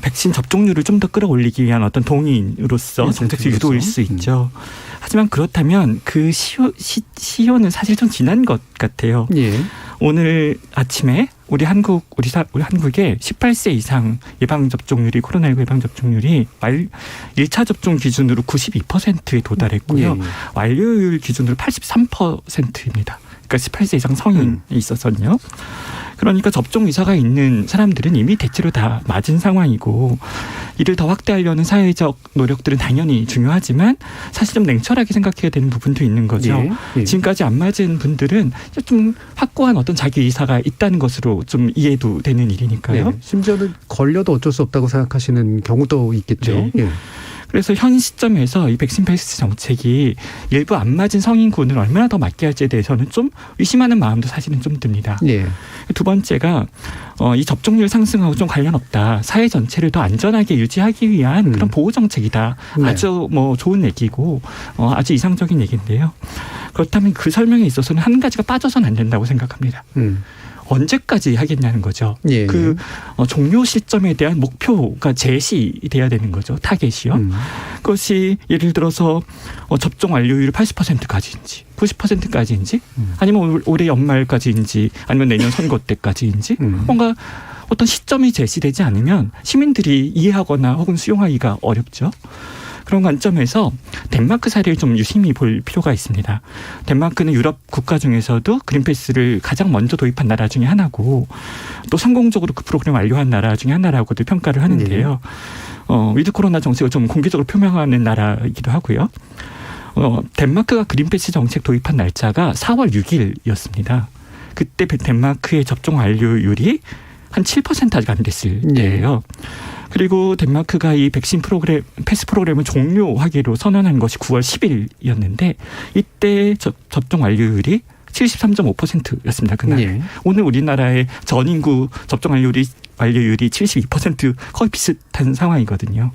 [SPEAKER 11] 백신 접종률을 좀 더 끌어올리기 위한 어떤 동의인으로서 정책 유도일 수 있죠. 하지만 그렇다면 그 시효는 사실 좀 지난 것 같아요.
[SPEAKER 3] 예.
[SPEAKER 11] 오늘 아침에 우리 한국의 18세 이상 예방접종률이 코로나19 예방접종률이 1차 접종 기준으로 92%에 도달했고요. 완료율 기준으로 83%입니다. 그러니까 18세 이상 성인이 있어서는요. 그러니까 접종 의사가 있는 사람들은 이미 대체로 다 맞은 상황이고 이를 더 확대하려는 사회적 노력들은 당연히 중요하지만 사실 좀 냉철하게 생각해야 되는 부분도 있는 거죠.
[SPEAKER 3] 예.
[SPEAKER 11] 지금까지 안 맞은 분들은 좀 확고한 어떤 자기 의사가 있다는 것으로 좀 이해도 되는 일이니까요.
[SPEAKER 3] 네. 심지어는 걸려도 어쩔 수 없다고 생각하시는 경우도 있겠죠.
[SPEAKER 11] 네.
[SPEAKER 3] 예.
[SPEAKER 11] 그래서 현 시점에서 이 백신 패스 정책이 일부 안 맞은 성인군을 얼마나 더 맞게 할지에 대해서는 좀 의심하는 마음도 사실은 좀 듭니다.
[SPEAKER 3] 예.
[SPEAKER 11] 두 번째가 이 접종률 상승하고 좀 관련 없다. 사회 전체를 더 안전하게 유지하기 위한 그런 보호 정책이다.
[SPEAKER 3] 네.
[SPEAKER 11] 아주 좋은 얘기고 아주 이상적인 얘기인데요. 그렇다면 그 설명에 있어서는 한 가지가 빠져서는 안 된다고 생각합니다. 언제까지 하겠냐는 거죠.
[SPEAKER 3] 예.
[SPEAKER 11] 종료 시점에 대한 목표가 제시돼야 되는 거죠. 타겟이요. 그것이 예를 들어서 접종 완료율이 80%까지인지 90%까지인지 아니면 올해 연말까지인지 아니면 내년 선거 때까지인지 뭔가 어떤 시점이 제시되지 않으면 시민들이 이해하거나 혹은 수용하기가 어렵죠. 그런 관점에서 덴마크 사례를 좀 유심히 볼 필요가 있습니다. 덴마크는 유럽 국가 중에서도 그린패스를 가장 먼저 도입한 나라 중에 하나고 또 성공적으로 그 프로그램을 완료한 나라 중에 하나라고도 평가를 하는데요. 위드 코로나 정책을 좀 공개적으로 표명하는 나라이기도 하고요. 덴마크가 그린패스 정책 도입한 날짜가 4월 6일이었습니다. 그때 덴마크의 접종 완료율이 한 7% 아직 안 됐을 때예요. 그리고 덴마크가 이 백신 패스 프로그램을 종료하기로 선언한 것이 9월 10일이었는데 이때 접종 완료율이 73.5%였습니다. 그날.
[SPEAKER 3] 예.
[SPEAKER 11] 오늘 우리나라의 전 인구 접종 완료율이 72% 거의 비슷한 상황이거든요.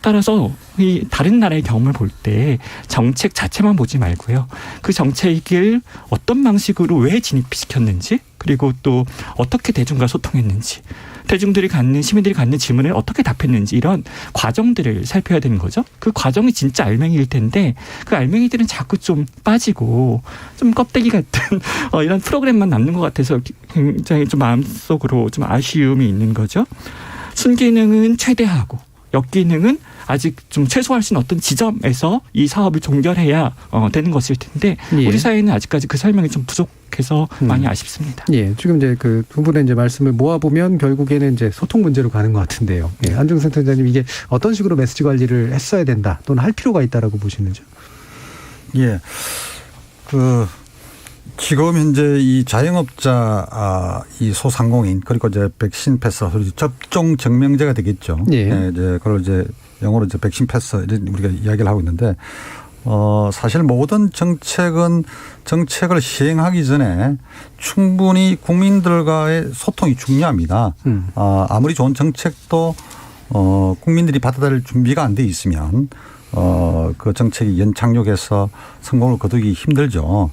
[SPEAKER 11] 따라서 이 다른 나라의 경험을 볼 때 정책 자체만 보지 말고요. 그 정책을 어떤 방식으로 왜 진입시켰는지 그리고 또 어떻게 대중과 소통했는지 시민들이 갖는 질문에 어떻게 답했는지 이런 과정들을 살펴야 되는 거죠. 그 과정이 진짜 알맹이일 텐데 그 알맹이들은 자꾸 좀 빠지고 좀 껍데기 같은 이런 프로그램만 남는 것 같아서 굉장히 좀 마음속으로 좀 아쉬움이 있는 거죠. 순기능은 최대화하고 역기능은 아직 좀 최소화할 수 있는 어떤 지점에서 이 사업을 종결해야 되는 것일 텐데
[SPEAKER 3] 예.
[SPEAKER 11] 우리 사회는 아직까지 그 설명이 좀 부족해서 많이 아쉽습니다.
[SPEAKER 3] 예, 지금 이제 그 두 분의 이제 말씀을 모아보면 결국에는 이제 소통 문제로 가는 것 같은데요. 예, 안중근 센터장님 이게 어떤 식으로 메시지 관리를 했어야 된다 또는 할 필요가 있다라고 보시는지요?
[SPEAKER 10] 예, 지금 현재 이 자영업자, 이 소상공인 그리고 이제 백신 패스, 접종 증명제가 되겠죠.
[SPEAKER 3] 예.
[SPEAKER 10] 이제 그걸 이제 영어로 이제 백신 패스 이런 우리가 이야기를 하고 있는데, 사실 모든 정책을 시행하기 전에 충분히 국민들과의 소통이 중요합니다. 아무리 좋은 정책도 국민들이 받아들일 준비가 안 돼 있으면 그 정책이 연착륙해서 성공을 거두기 힘들죠.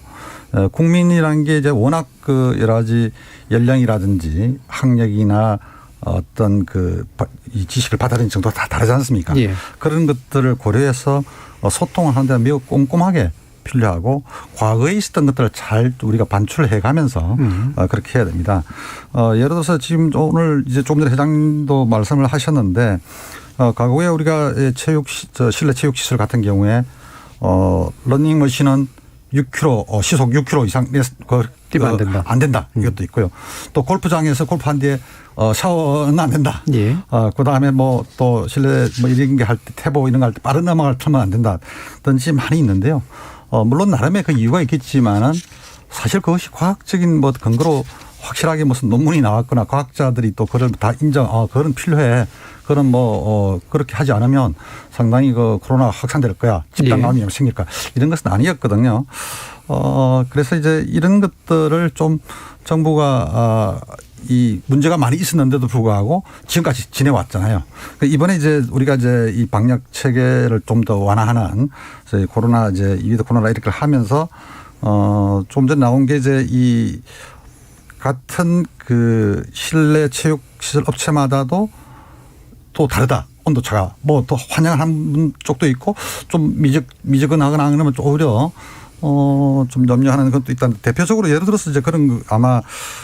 [SPEAKER 10] 국민이라는 게 이제 워낙 여러 가지 연령이라든지 학력이나 어떤 이 지식을 받아들이는 정도가 다 다르지 않습니까?
[SPEAKER 3] 예.
[SPEAKER 10] 그런 것들을 고려해서 소통을 하는데 매우 꼼꼼하게 필요하고 과거에 있었던 것들을 잘 우리가 반출해 가면서 그렇게 해야 됩니다. 예를 들어서 지금 오늘 이제 조금 전에 회장님도 말씀을 하셨는데 과거에 우리가 실내 체육 시설 같은 경우에 러닝머신은 6km 시속 6km 이상
[SPEAKER 3] 뛰면 안 된다.
[SPEAKER 10] 이것도 있고요. 또 골프장에서 골프한 뒤에 샤워는 안 된다.
[SPEAKER 3] 예.
[SPEAKER 10] 그다음에 뭐 또 실내 뭐 이런 게 할 때 태보 이런 거 할 때 빠른 음악을 틀면 안 된다든지 많이 있는데요. 물론 나름의 그 이유가 있겠지만은 사실 그것이 과학적인 뭐 근거로 확실하게 무슨 논문이 나왔거나 과학자들이 또 그걸 다 그건 필요해. 그런 그렇게 하지 않으면 상당히 코로나 확산될 거야. 집단 감염이 생길 거야. 이런 것은 아니었거든요. 그래서 이제 이런 것들을 좀 정부가 이 문제가 많이 있었는데도 불구하고 지금까지 지내왔잖아요. 이번에 이제 우리가 이제 이 방역 체계를 좀 더 완화하는 코로나 위드 코로나 이렇게 하면서 좀 전에 나온 게 이제 이 같은 실내 체육 시설 업체마다도 또 다르다. 온도차가 또 환영하는 쪽도 있고 좀 미적미적하거나 그러면 오히려 좀 염려하는 것도 있다는데 대표적으로 예를 들어서 이제 그런 아마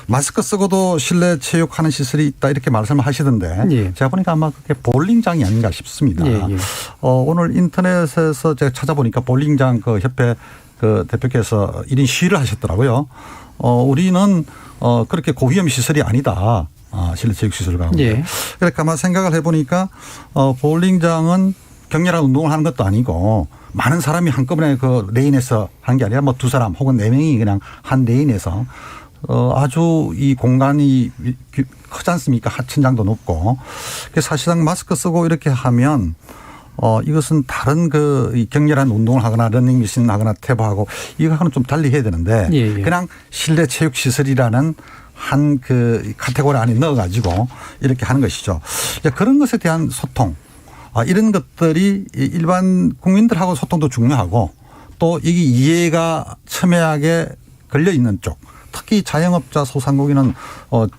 [SPEAKER 10] 마스크 쓰고도 실내 체육하는 시설이 있다 이렇게 말씀을 하시던데
[SPEAKER 3] 예.
[SPEAKER 10] 제가 보니까 아마 그게 볼링장이 아닌가 싶습니다.
[SPEAKER 3] 예.
[SPEAKER 10] 오늘 인터넷에서 제가 찾아보니까 볼링장 협회 대표께서 1인 시위를 하셨더라고요. 우리는 그렇게 고위험 시설이 아니다. 실내 체육 시설 가운데.
[SPEAKER 3] 예.
[SPEAKER 10] 그러니까 아마 생각을 해보니까 볼링장은 격렬한 운동을 하는 것도 아니고 많은 사람이 한꺼번에 레인에서 하는 게 아니라 두 사람 혹은 4명이 그냥 한 레인에서 아주 이 공간이 크지 않습니까? 천장도 높고. 그래서 사실상 마스크 쓰고 이렇게 하면 이것은 다른 이 격렬한 운동을 하거나 러닝머신 하거나 태보하고 이거하고는 좀 달리 해야 되는데
[SPEAKER 3] 예.
[SPEAKER 10] 그냥 실내 체육 시설이라는 한 카테고리 안에 넣어가지고 이렇게 하는 것이죠. 그런 것에 대한 소통. 이런 것들이 일반 국민들하고 소통도 중요하고 또 이게 이해가 첨예하게 걸려 있는 쪽. 특히 자영업자 소상공인은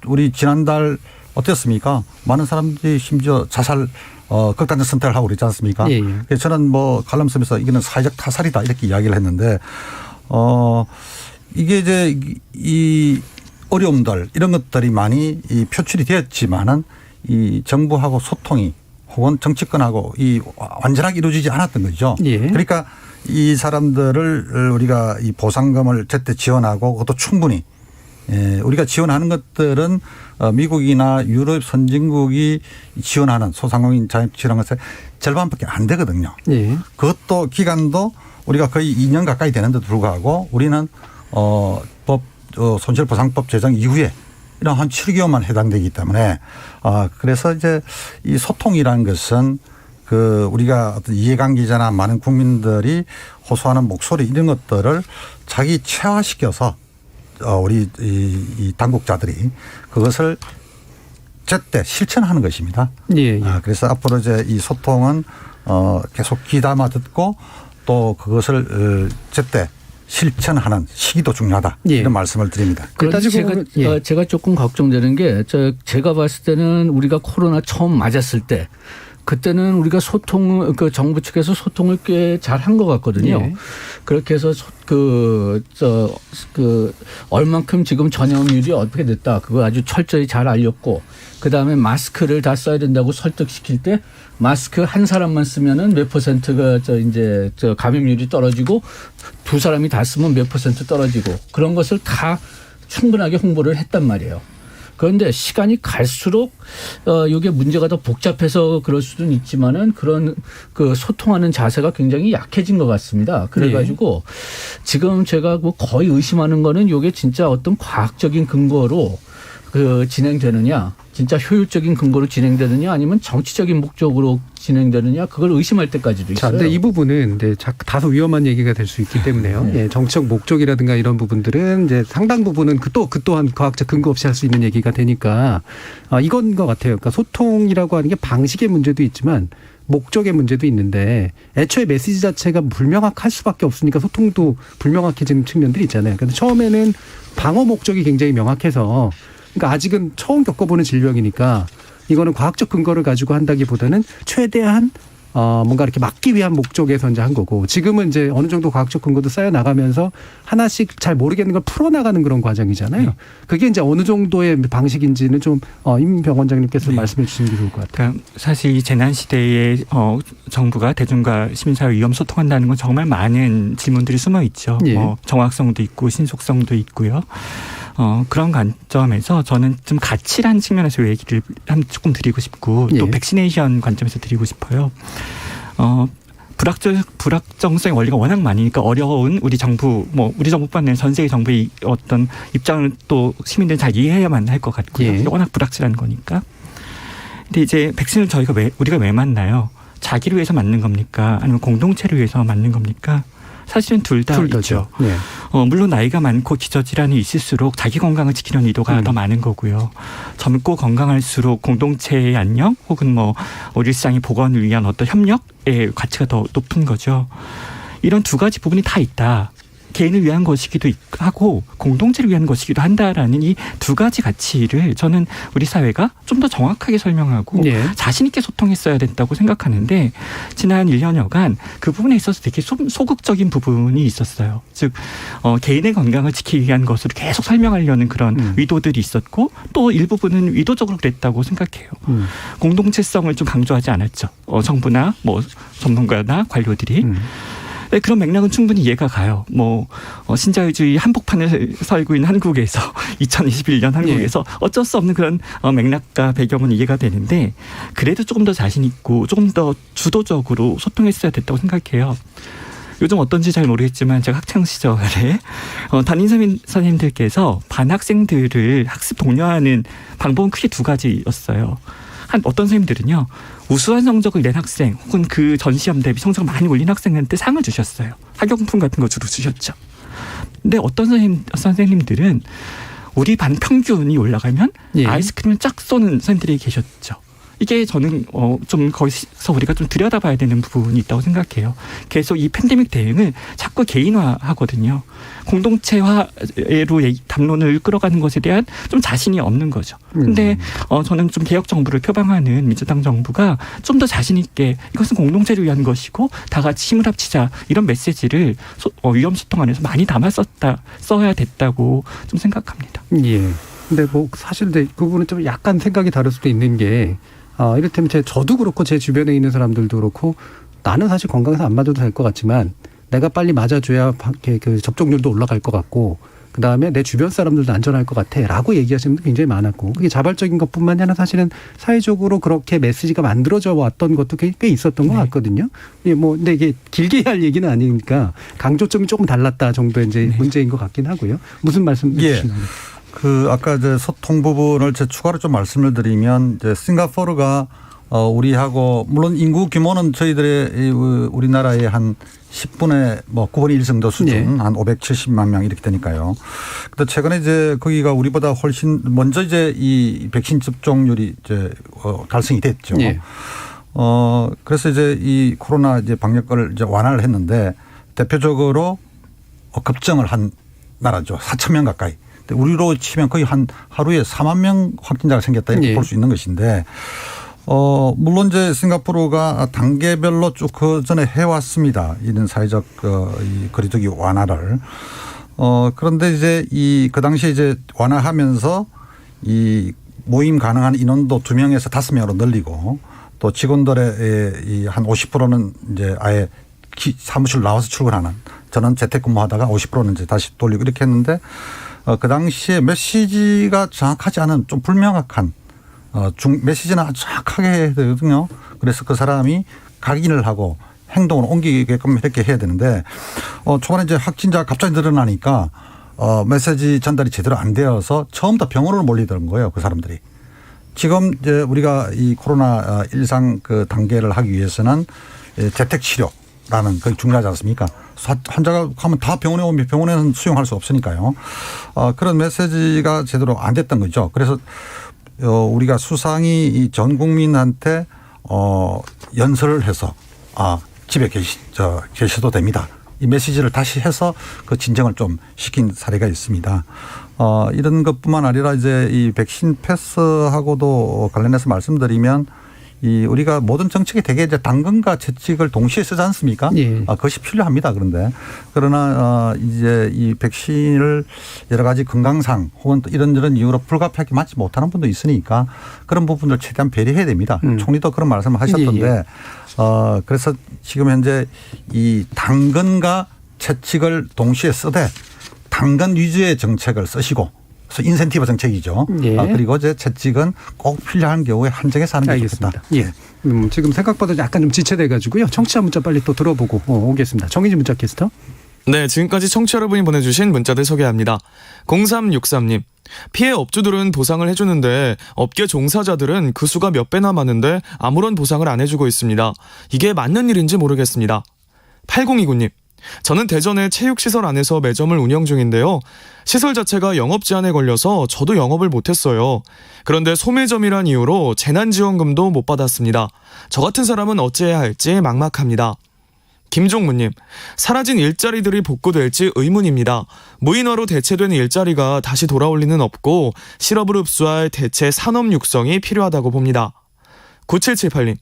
[SPEAKER 10] 우리 지난달 어땠습니까? 많은 사람들이 심지어 자살 극단적 선택을 하고 그랬지 않습니까?
[SPEAKER 3] 예.
[SPEAKER 10] 그래서 저는 칼럼섬에서 이거는 사회적 타살이다 이렇게 이야기를 했는데 이게 이제 이 어려움들 이런 것들이 많이 표출이 되었지만은 이 정부하고 소통이 혹은 정치권하고 완전하게 이루어지지 않았던 거죠.
[SPEAKER 3] 예.
[SPEAKER 10] 그러니까 이 사람들을 우리가 이 보상금을 제때 지원하고 그것도 충분히 우리가 지원하는 것들은 미국이나 유럽 선진국이 지원하는 소상공인 자영업자 이런 것의 절반밖에 안 되거든요.
[SPEAKER 3] 예.
[SPEAKER 10] 그것도 기간도 우리가 거의 2년 가까이 되는데도 불구하고 우리는 손실보상법 제정 이후에 이런 한 7개월만 해당되기 때문에 그래서 이제 이 소통이라는 것은 우리가 어떤 이해관계자나 많은 국민들이 호소하는 목소리 이런 것들을 자기 체화시켜서 우리 이 당국자들이 그것을 제때 실천하는 것입니다.
[SPEAKER 3] 예.
[SPEAKER 10] 그래서 앞으로 이제 이 소통은 계속 귀담아 듣고 또 그것을 제때 실천하는 시기도 중요하다.
[SPEAKER 3] 예.
[SPEAKER 10] 이런 말씀을 드립니다.
[SPEAKER 2] 제가 조금 걱정되는 게 제가 봤을 때는 우리가 코로나 처음 맞았을 때 그때는 우리가 정부 측에서 소통을 꽤 잘한 것 같거든요.
[SPEAKER 3] 예.
[SPEAKER 2] 그렇게 해서 얼만큼 지금 전염률이 어떻게 됐다. 그거 아주 철저히 잘 알렸고 그다음에 마스크를 다 써야 된다고 설득시킬 때 마스크 한 사람만 쓰면은 몇 퍼센트가 감염률이 떨어지고 두 사람이 다 쓰면 몇 퍼센트 떨어지고 그런 것을 다 충분하게 홍보를 했단 말이에요. 그런데 시간이 갈수록 이게 문제가 더 복잡해서 그럴 수는 있지만은 그런 소통하는 자세가 굉장히 약해진 것 같습니다. 그래가지고 지금 제가 거의 의심하는 거는 이게 진짜 어떤 과학적인 근거로 진행되느냐, 진짜 효율적인 근거로 진행되느냐, 아니면 정치적인 목적으로 진행되느냐, 그걸 의심할 때까지도 있어요.
[SPEAKER 3] 근데 이 부분은 다소 위험한 얘기가 될 수 있기 때문에요.
[SPEAKER 2] 네.
[SPEAKER 3] 정치적 목적이라든가 이런 부분들은 이제 상당 부분은 그 또한 과학적 근거 없이 할 수 있는 얘기가 되니까 이건 것 같아요. 그러니까 소통이라고 하는 게 방식의 문제도 있지만 목적의 문제도 있는데 애초에 메시지 자체가 불명확할 수밖에 없으니까 소통도 불명확해지는 측면들이 있잖아요. 그런데 처음에는 방어 목적이 굉장히 명확해서 그러니까 아직은 처음 겪어보는 질병이니까 이거는 과학적 근거를 가지고 한다기보다는 최대한 뭔가 이렇게 막기 위한 목적에서 이제 한 거고, 지금은 이제 어느 정도 과학적 근거도 쌓여 나가면서 하나씩 잘 모르겠는 걸 풀어나가는 그런 과정이잖아요. 그게 이제 어느 정도의 방식인지는 좀 임병 원장님께서 말씀해 주시는 게 좋을 것 같아요.
[SPEAKER 11] 그러니까 사실 이 재난 시대에 정부가 대중과 시민사회 위험 소통한다는 건 정말 많은 질문들이 숨어 있죠.
[SPEAKER 3] 예.
[SPEAKER 11] 정확성도 있고 신속성도 있고요. 그런 관점에서 저는 좀 가치라는 측면에서 얘기를 조금 드리고 싶고 또
[SPEAKER 3] 예.
[SPEAKER 11] 백시네이션 관점에서 드리고 싶어요. 불확정성의 원리가 워낙 많으니까 어려운 우리 정부, 우리 정부뿐만 아니라 전 세계 정부의 어떤 입장을 또 시민들은 잘 이해해야만 할 것 같고요.
[SPEAKER 3] 예.
[SPEAKER 11] 워낙 불확실한 거니까. 근데 이제 백신을 우리가 왜 맞나요? 자기를 위해서 맞는 겁니까? 아니면 공동체를 위해서 맞는 겁니까? 사실은 둘 다 있죠.
[SPEAKER 3] 네.
[SPEAKER 11] 물론 나이가 많고 기저질환이 있을수록 자기 건강을 지키려는 의도가 더 많은 거고요. 젊고 건강할수록 공동체의 안녕 혹은 우리 일상의 복원을 위한 어떤 협력의 가치가 더 높은 거죠. 이런 두 가지 부분이 다 있다. 개인을 위한 것이기도 하고 공동체를 위한 것이기도 한다라는 이 두 가지 가치를 저는 우리 사회가 좀 더 정확하게 설명하고
[SPEAKER 3] 예.
[SPEAKER 11] 자신 있게 소통했어야 된다고 생각하는데 지난 1년여간 그 부분에 있어서 되게 소극적인 부분이 있었어요. 즉 개인의 건강을 지키기 위한 것으로 계속 설명하려는 그런 의도들이 있었고 또 일부분은 의도적으로 그랬다고 생각해요. 공동체성을 좀 강조하지 않았죠. 정부나 전문가나 관료들이. 네, 그런 맥락은 충분히 이해가 가요. 신자유주의 한복판을 살고 있는 한국에서 2021년 한국에서 어쩔 수 없는 그런 맥락과 배경은 이해가 되는데 그래도 조금 더 자신 있고 조금 더 주도적으로 소통했어야 됐다고 생각해요. 요즘 어떤지 잘 모르겠지만 제가 학창 시절에 담임 선생님들께서 반 학생들을 학습 독려하는 방법은 크게 두 가지였어요. 어떤 선생님들은요. 우수한 성적을 낸 학생 혹은 그 전 시험 대비 성적을 많이 올린 학생한테 상을 주셨어요. 학용품 같은 거 주로 주셨죠. 근데 어떤 선생님들은 우리 반 평균이 올라가면
[SPEAKER 3] 예.
[SPEAKER 11] 아이스크림을 쫙 쏘는 선생님들이 계셨죠. 이게 저는 좀 거기서 우리가 좀 들여다봐야 되는 부분이 있다고 생각해요. 계속 이 팬데믹 대응을 자꾸 개인화하거든요. 공동체화로 담론을 끌어가는 것에 대한 좀 자신이 없는 거죠. 근데 저는 좀 개혁 정부를 표방하는 민주당 정부가 좀 더 자신 있게 이것은 공동체를 위한 것이고 다 같이 힘을 합치자 이런 메시지를 위험 소통 안에서 많이 써야 됐다고 좀 생각합니다.
[SPEAKER 3] 예. 근데 사실 그 부분은 좀 약간 생각이 다를 수도 있는 게 이를테면 저도 그렇고 제 주변에 있는 사람들도 그렇고 나는 사실 건강해서 안 맞아도 될 것 같지만 내가 빨리 맞아줘야 그 접종률도 올라갈 것 같고 그다음에 내 주변 사람들도 안전할 것 같아 라고 얘기하시는 분도 굉장히 많았고 그게 자발적인 것뿐만이 아니라 사실은 사회적으로 그렇게 메시지가 만들어져 왔던 것도 꽤 있었던 것 같거든요. 근데 이게 길게 할 얘기는 아니니까 강조점이 조금 달랐다 정도의 이제 문제인 것 같긴 하고요. 무슨 말씀 해주시나요?
[SPEAKER 10] 아까 소통 부분을 추가로 좀 말씀을 드리면 싱가포르가 우리하고 물론 인구 규모는 저희들의 우리나라의 한 10분의 9분의 1 정도 수준 한 570만 명 이렇게 되니까요. 근데 최근에 거기가 우리보다 훨씬 먼저 이 백신 접종률이 달성이 됐죠.
[SPEAKER 3] 예.
[SPEAKER 10] 그래서 이 코로나 방역을 완화를 했는데 대표적으로 급증을 한 나라죠. 4천 명 가까이. 우리로 치면 거의 한 하루에 4만 명 확진자가 생겼다 이렇게 볼 수 있는 것인데 물론 싱가포르가 단계별로 쭉 그 전에 해왔습니다. 이런 사회적 이 거리두기 완화를. 그런데 그 당시에 완화하면서 이 모임 가능한 인원도 2명에서 5명으로 늘리고 또 직원들의 한 50%는 아예 사무실 나와서 출근하는 저는 재택근무하다가 50%는 다시 돌리고 이렇게 했는데 그 당시에 메시지가 정확하지 않은 좀 불명확한 메시지는 아주 정확하게 해야 되거든요. 그래서 그 사람이 각인을 하고 행동을 옮기게끔 이렇게 해야 되는데 초반에 확진자가 갑자기 늘어나니까 메시지 전달이 제대로 안 되어서 처음부터 병원으로 몰리던 거예요. 그 사람들이. 지금 우리가 이 코로나 일상 그 단계를 하기 위해서는 재택치료라는 그게 중요하지 않습니까? 환자가 가면 다 병원에 오면 병원에는 수용할 수 없으니까요. 그런 메시지가 제대로 안 됐던 거죠. 그래서 우리가 수상이 전 국민한테 연설을 해서 집에 계셔도 됩니다. 이 메시지를 다시 해서 그 진정을 좀 시킨 사례가 있습니다. 이런 것뿐만 아니라 이제 이 백신 패스하고도 관련해서 말씀드리면 우리가 모든 정책이 되게 이제 당근과 채찍을 동시에 쓰지 않습니까?
[SPEAKER 3] 예.
[SPEAKER 10] 그것이 필요합니다. 그러나 이제 이 백신을 여러 가지 건강상 혹은 또 이런저런 이유로 불가피하게 맞지 못하는 분도 있으니까 그런 부분들 최대한 배려해야 됩니다. 총리도 그런 말씀을 하셨던데
[SPEAKER 3] 예.
[SPEAKER 10] 그래서 지금 현재 이 당근과 채찍을 동시에 쓰되 당근 위주의 정책을 쓰시고 그래서 인센티브 정책이죠.
[SPEAKER 3] 예.
[SPEAKER 10] 그리고 이제 채찍은 꼭 필요한 경우에 한정해서 하는 게
[SPEAKER 3] 알겠습니다.
[SPEAKER 10] 좋겠다.
[SPEAKER 3] 예. 지금 생각보다 약간 좀 지체돼 가지고요. 청취자 문자 빨리 또 들어보고 오겠습니다. 정의진 문자 캐스터.
[SPEAKER 13] 네, 지금까지 청취자 여러분이 보내주신 문자들 소개합니다. 0363님. 피해 업주들은 보상을 해주는데 업계 종사자들은 그 수가 몇 배나 많은데 아무런 보상을 안 해주고 있습니다. 이게 맞는 일인지 모르겠습니다. 8029님. 저는 대전의 체육시설 안에서 매점을 운영 중인데요. 시설 자체가 영업 제한에 걸려서 저도 영업을 못했어요. 그런데 소매점이란 이유로 재난지원금도 못 받았습니다. 저 같은 사람은 어찌해야 할지 막막합니다. 김종무님, 사라진 일자리들이 복구될지 의문입니다. 무인화로 대체된 일자리가 다시 돌아올 리는 없고 실업을 흡수할 대체 산업 육성이 필요하다고 봅니다. 9778님,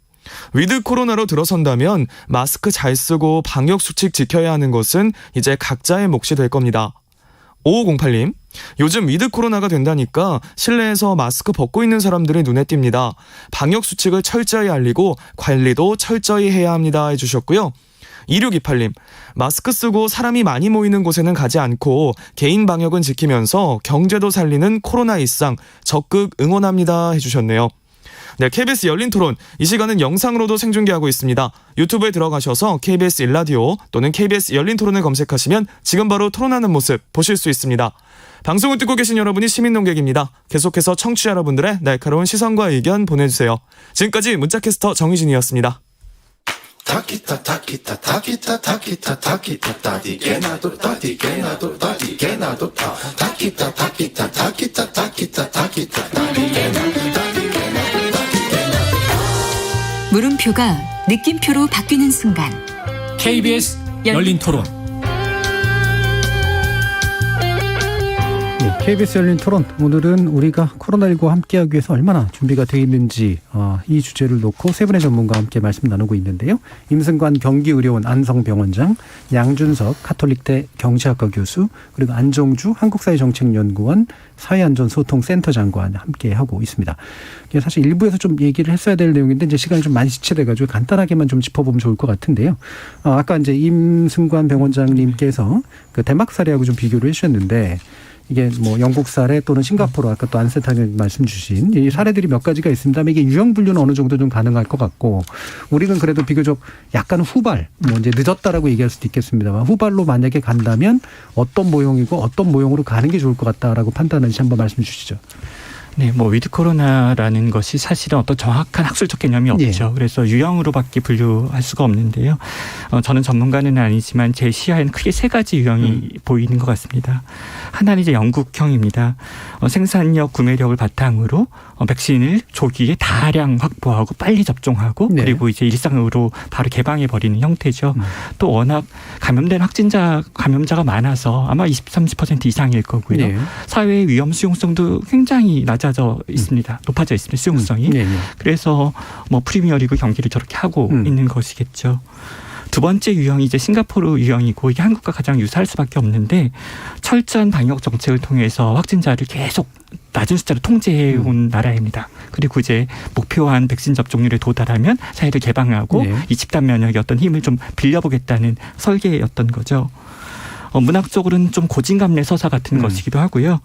[SPEAKER 13] 위드 코로나로 들어선다면 마스크 잘 쓰고 방역 수칙 지켜야 하는 것은 이제 각자의 몫이 될 겁니다. 5508님, 요즘 위드 코로나가 된다니까 실내에서 마스크 벗고 있는 사람들이 눈에 띕니다. 방역 수칙을 철저히 알리고 관리도 철저히 해야 합니다 해주셨고요. 2628님, 마스크 쓰고 사람이 많이 모이는 곳에는 가지 않고 개인 방역은 지키면서 경제도 살리는 코로나 일상 적극 응원합니다 해주셨네요. 네, KBS 열린 토론, 이 시간은 영상으로도 생중계하고 있습니다. 유튜브에 들어가셔서 KBS 1라디오 또는 KBS 열린 토론을 검색하시면 지금 바로 토론하는 모습 보실 수 있습니다. 방송을 듣고 계신 여러분이 시민 농객입니다. 계속해서 청취자 여러분들의 날카로운 시선과 의견 보내주세요. 지금까지 문자캐스터 정희진이었습니다.
[SPEAKER 9] 물음표가 느낌표로 바뀌는 순간
[SPEAKER 14] KBS 열린 토론.
[SPEAKER 3] 네, KBS 열린 토론. 오늘은 우리가 코로나19와 함께하기 위해서 얼마나 준비가 되어 있는지 이 주제를 놓고 세 분의 전문가와 함께 말씀 나누고 있는데요. 임승관 경기의료원 안성병원장, 양준석 가톨릭대 경제학과 교수, 그리고 안종주 한국사회정책연구원 사회안전소통센터장과 함께하고 있습니다. 사실 일부에서 좀 얘기를 했어야 될 내용인데 이제 시간이 좀 많이 지체돼가지고 간단하게만 좀 짚어보면 좋을 것 같은데요. 아까 이제 임승관 병원장님께서 그 덴마크 사례하고 좀 비교를 해주셨는데 이게 뭐 영국 사례 또는 싱가포르 아까 또 안 센터장님 말씀 주신 이 사례들이 몇 가지가 있습니다만 이게 유형 분류는 어느 정도 좀 가능할 것 같고 우리는 그래도 비교적 약간 후발 뭐 이제 늦었다라고 얘기할 수도 있겠습니다만 후발로 만약에 간다면 어떤 모형이고 어떤 모형으로 가는 게 좋을 것 같다라고 판단하는지 한번 말씀 주시죠.
[SPEAKER 11] 네, 뭐 위드 코로나라는 것이 사실은 어떤 정확한 학술적 개념이 없죠.
[SPEAKER 3] 예.
[SPEAKER 11] 그래서 유형으로밖에 분류할 수가 없는데요. 저는 전문가는 아니지만 제 시야에는 크게 세 가지 유형이 보이는 것 같습니다. 하나는 이제 영국형입니다. 생산력, 구매력을 바탕으로 백신을 조기에 다량 확보하고 빨리 접종하고
[SPEAKER 3] 네.
[SPEAKER 11] 그리고 이제 일상으로 바로 개방해 버리는 형태죠. 또 워낙 감염된 감염자가 많아서 아마 20-30% 이상일 거고요.
[SPEAKER 3] 네.
[SPEAKER 11] 사회의 위험 수용성도 굉장히 낮아져 있습니다. 높아져 있습니다. 수용성이.
[SPEAKER 3] 네.
[SPEAKER 11] 그래서 뭐 프리미어리그 경기를 저렇게 하고 있는 것이겠죠. 두 번째 유형이 이제 싱가포르 유형이고 이게 한국과 가장 유사할 수밖에 없는데 철저한 방역 정책을 통해서 확진자를 계속 낮은 숫자로 통제해 온 나라입니다. 그리고 이제 목표한 백신 접종률에 도달하면 사회를 개방하고
[SPEAKER 3] 네.
[SPEAKER 11] 이 집단 면역의 어떤 힘을 좀 빌려보겠다는 설계였던 거죠. 문학적으로는 좀 고진감래 서사 같은 것이기도 하고요.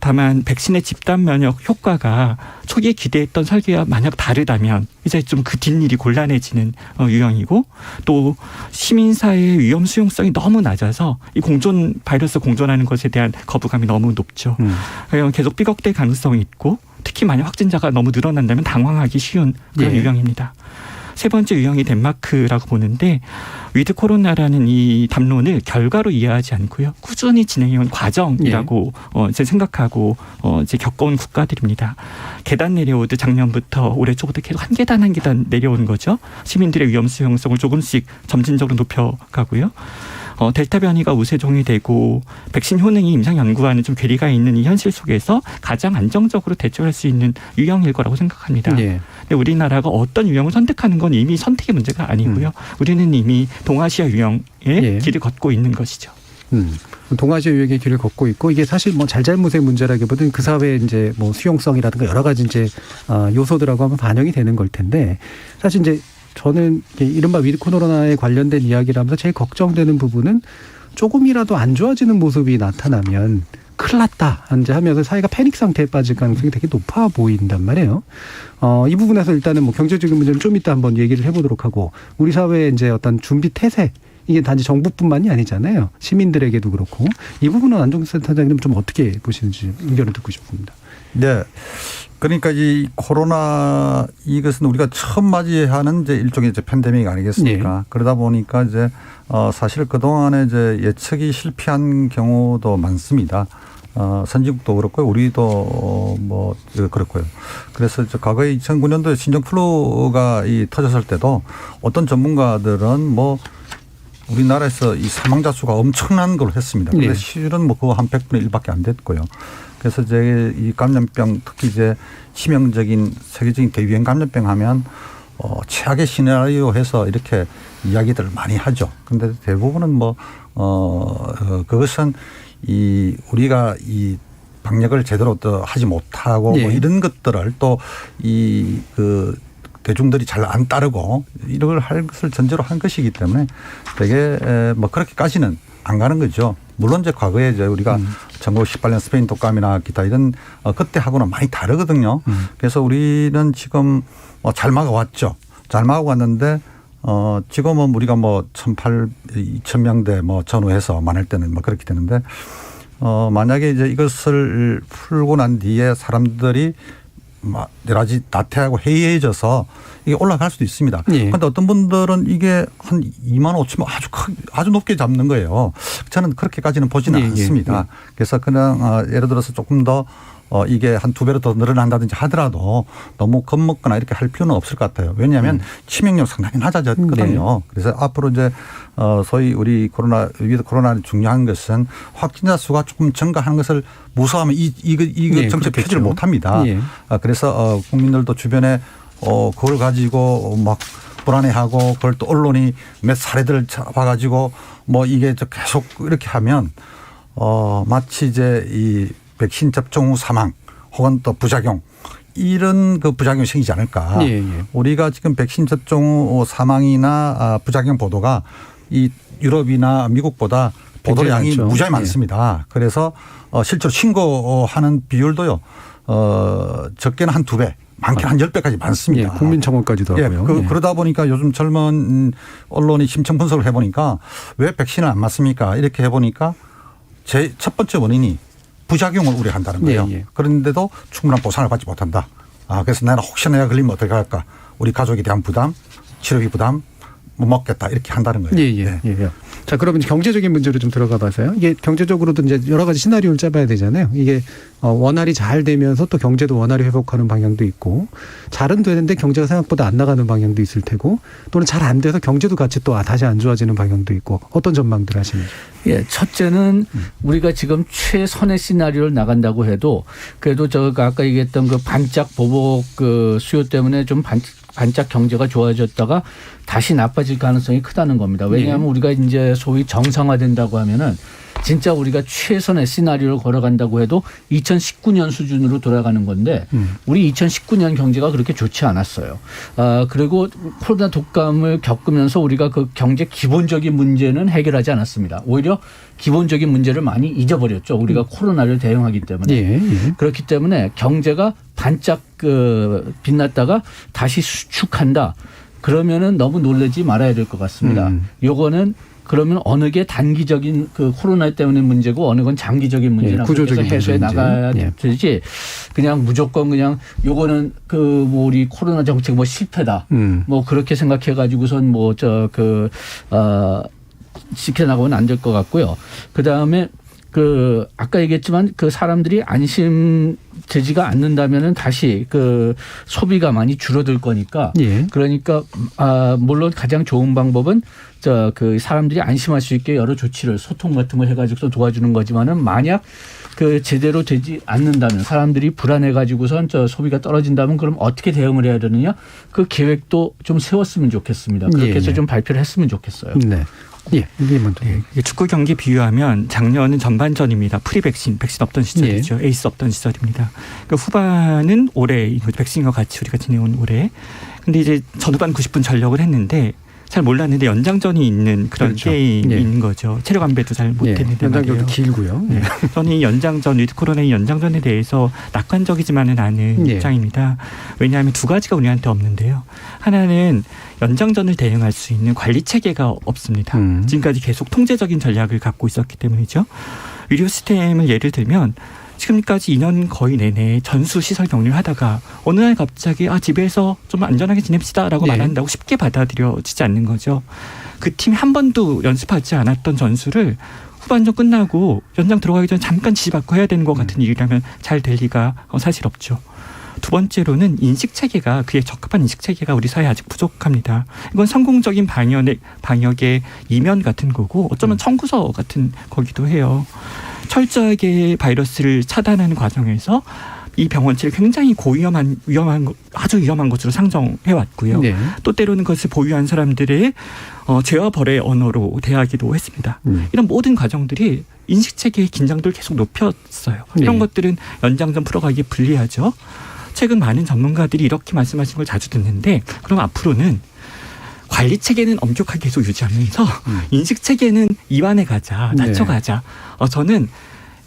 [SPEAKER 11] 다만 백신의 집단 면역 효과가 초기에 기대했던 설계와 만약 다르다면 이제 좀 그 뒷일이 곤란해지는 유형이고 또 시민사회의 위험 수용성이 너무 낮아서 이 바이러스 공존하는 것에 대한 거부감이 너무 높죠. 계속 삐걱댈 가능성이 있고 특히 만약 확진자가 너무 늘어난다면 당황하기 쉬운 그런
[SPEAKER 3] 예.
[SPEAKER 11] 유형입니다. 세 번째 유형이 덴마크라고 보는데 위드 코로나라는 이 담론을 결과로 이해하지 않고요. 꾸준히 진행해온 과정이라고 이제 생각하고 이제 겪어온 국가들입니다. 계단 내려오듯 작년부터 올해 초부터 계속 한 계단 한 계단 내려온 거죠. 시민들의 위험 수용성을 조금씩 점진적으로 높여가고요. 델타 변이가 우세종이 되고 백신 효능이 임상 연구와는 좀 괴리가 있는 이 현실 속에서 가장 안정적으로 대처할 수 있는 유형일 거라고 생각합니다.
[SPEAKER 3] 예.
[SPEAKER 11] 근데 우리나라가 어떤 유형을 선택하는 건 이미 선택의 문제가 아니고요. 우리는 이미 동아시아 유형의
[SPEAKER 3] 예.
[SPEAKER 11] 길을 걷고 있는 것이죠.
[SPEAKER 3] 동아시아 유역의 길을 걷고 있고 이게 사실 뭐 잘잘못의 문제라기보다는 그 사회의 이제 뭐 수용성이라든가 여러 가지 이제 요소들하고 한번 반영이 되는 걸 텐데 사실 이제 저는 이른바 위드 코로나에 관련된 이야기를 하면서 제일 걱정되는 부분은 조금이라도 안 좋아지는 모습이 나타나면 큰일 났다 이제 하면서 사회가 패닉 상태에 빠질 가능성이 되게 높아 보인단 말이에요. 이 부분에서 일단은 뭐 경제적인 문제는 좀 이따 한번 얘기를 해보도록 하고 우리 사회의 이제 어떤 준비 태세 이게 단지 정부뿐만이 아니잖아요. 시민들에게도 그렇고 이 부분은 안종수 센터장님 좀 어떻게 보시는지 의견을 듣고 싶습니다.
[SPEAKER 10] 네. 그러니까 이 코로나 이것은 우리가 처음 맞이하는 이제 일종의 이제 팬데믹 아니겠습니까?
[SPEAKER 3] 네.
[SPEAKER 10] 그러다 보니까 이제 사실 그 동안에 이제 예측이 실패한 경우도 많습니다. 선진국도 그렇고요. 우리도 뭐 그렇고요. 그래서 과거에 2009년도에 신종플루가 터졌을 때도 어떤 전문가들은 뭐 우리나라에서 이 사망자 수가 엄청난 걸 했습니다. 그런데 실은 뭐 그거 한 100분의 1밖에 안 됐고요. 그래서 이제 이 감염병 특히 이제 치명적인 세계적인 대유행 감염병 하면 최악의 시나리오 해서 이렇게 이야기들을 많이 하죠. 그런데 대부분은 뭐 그것은 우리가 이 방역을 제대로 또 하지 못하고 뭐 이런 것들을 또 대중들이 잘 안 따르고 이걸 할 것을 전제로 한 것이기 때문에 되게 뭐 그렇게까지는 안 가는 거죠. 물론 이제 과거에 이제 우리가 1918년 스페인 독감이나 기타 이런 그때하고는 많이 다르거든요. 그래서 우리는 지금 잘 막아왔죠. 잘 막아왔는데 지금은 우리가 뭐 2,000명대 뭐 전후해서 많을 때는 뭐 그렇게 되는데 만약에 이제 이것을 풀고 난 뒤에 사람들이 여러 가지 나태하고 해이해져서 이게 올라갈 수도 있습니다. 그런데 어떤 분들은 이게 한 2만 5천명 아주 높게 잡는 거예요. 저는 그렇게까지는 보지는 않습니다. 그래서 그냥 예를 들어서 조금 더 이게 한 2배로 더 늘어난다든지 하더라도 너무 겁먹거나 이렇게 할 필요는 없을 것 같아요. 왜냐하면 치명력 상당히 낮아졌거든요. 그래서 앞으로 이제 소위 우리 위드 코로나의 중요한 것은 확진자 수가 조금 증가하는 것을 무서워하면 이거 정책 펴지를 못합니다. 그래서 국민들도 주변에 그걸 가지고 막 불안해하고 그걸 또 언론이 몇 사례들을 잡아가지고 뭐 이게 계속 이렇게 하면 마치 이제 이 백신 접종 후 사망 혹은 또 부작용 이런 그 부작용이 생기지 않을까. 우리가 지금 백신 접종 후 사망이나 부작용 보도가 이 유럽이나 미국보다 보도량이 무지하게 많습니다. 그래서 실제로 신고하는 비율도요. 적게는 한 2배. 많게는 한 10배까지 많습니다.
[SPEAKER 3] 국민청원까지도 하고요.
[SPEAKER 10] 그러다 보니까 요즘 젊은 언론이 심층 분석을 해보니까 왜 백신을 안 맞습니까? 이렇게 해보니까 첫 번째 원인이 부작용을 우려한다는 거예요. 그런데도 충분한 보상을 받지 못한다. 그래서 내가 혹시나 내가 걸리면 어떻게 할까? 우리 가족에 대한 부담, 치료비 부담 못 먹겠다 이렇게 한다는 거예요.
[SPEAKER 3] 자, 그러면 경제적인 문제로 좀 들어가 봐서요. 이게 경제적으로도 이제 여러 가지 시나리오를 짜봐야 되잖아요. 이게 원활히 잘 되면서 또 경제도 원활히 회복하는 방향도 있고 잘은 되는데 경제가 생각보다 안 나가는 방향도 있을 테고 또는 잘 안 돼서 경제도 같이 또 다시 안 좋아지는 방향도 있고 어떤 전망들 하시는지.
[SPEAKER 2] 첫째는 우리가 지금 최선의 시나리오를 나간다고 해도 그래도 제가 아까 얘기했던 그 반짝 보복 그 수요 때문에 좀 반짝 경제가 좋아졌다가 다시 나빠질 가능성이 크다는 겁니다. 왜냐하면 우리가 이제 소위 정상화된다고 하면은 진짜 우리가 최선의 시나리오를 걸어간다고 해도 2019년 수준으로 돌아가는 건데 우리 2019년 경제가 그렇게 좋지 않았어요. 그리고 코로나 독감을 겪으면서 우리가 그 경제 기본적인 문제는 해결하지 않았습니다. 오히려 기본적인 문제를 많이 잊어버렸죠. 우리가 코로나를 대응하기 때문에. 그렇기 때문에 경제가 반짝 빛났다가 다시 수축한다. 그러면은 너무 놀라지 말아야 될 것 같습니다. 요거는 그러면 어느 게 단기적인 그 코로나 때문에 문제고 어느 건 장기적인 문제나 구조적인 해소해 나가야 되지. 그냥 무조건 그냥 요거는 뭐 우리 코로나 정책 뭐 실패다. 뭐 그렇게 생각해 가지고선 지켜나가면 안 될 것 같고요. 그다음에 그 아까 얘기했지만 그 사람들이 안심되지가 않는다면은 다시 그 소비가 많이 줄어들 거니까.
[SPEAKER 3] 예.
[SPEAKER 2] 그러니까 물론 가장 좋은 방법은 그 사람들이 안심할 수 있게 여러 조치를 소통 같은 걸 해가지고 도와주는 거지만은 만약 그 제대로 되지 않는다면 사람들이 불안해 가지고선 소비가 떨어진다면 그럼 어떻게 대응을 해야 되느냐 그 계획도 좀 세웠으면 좋겠습니다. 그렇게 해서 좀 발표를 했으면 좋겠어요.
[SPEAKER 3] 네. 예, 이게 먼저.
[SPEAKER 11] 축구 경기 비유하면 작년은 전반전입니다. 프리 백신 없던 시절이죠. 에이스 없던 시절입니다. 그러니까 후반은 올해 백신과 같이 우리가 지내온 올해. 근데 이제 전후반 90분 전력을 했는데 잘 몰랐는데 연장전이 있는 그런
[SPEAKER 3] 그렇죠.
[SPEAKER 11] 게임인 거죠. 체력 안배도 잘 못했는데
[SPEAKER 3] 연장전도 길고요.
[SPEAKER 11] 네. 저는 이 연장전, 위드 코로나의 연장전에 대해서 낙관적이지만은 않은 입장입니다. 왜냐하면 두 가지가 우리한테 없는데요. 하나는 연장전을 대응할 수 있는 관리 체계가 없습니다. 지금까지 계속 통제적인 전략을 갖고 있었기 때문이죠. 의료 시스템을 예를 들면 지금까지 2년 거의 내내 전수 시설 격리를 하다가 어느 날 갑자기 집에서 좀 안전하게 지냅시다라고 말한다고 쉽게 받아들여지지 않는 거죠. 그 팀이 한 번도 연습하지 않았던 전수를 후반전 끝나고 연장 들어가기 전에 잠깐 지시받고 해야 되는 것 같은 일이라면 잘 될 리가 사실 없죠. 두 번째로는 인식체계가 그에 적합한 인식체계가 우리 사회에 아직 부족합니다. 이건 성공적인 방역의 이면 같은 거고 어쩌면 청구서 같은 거기도 해요. 철저하게 바이러스를 차단하는 과정에서 이 병원치를 굉장히 아주 위험한 것으로 상정해 왔고요. 네. 또 때로는 그것을 보유한 사람들의 죄와 벌의 언어로 대하기도 했습니다. 이런 모든 과정들이 인식체계의 긴장도를 계속 높였어요. 이런 것들은 연장전 풀어가기에 불리하죠. 최근 많은 전문가들이 이렇게 말씀하시는 걸 자주 듣는데 그럼 앞으로는 관리 체계는 엄격하게 계속 유지하면서 인식 체계는 이완해 가자, 낮춰가자. 저는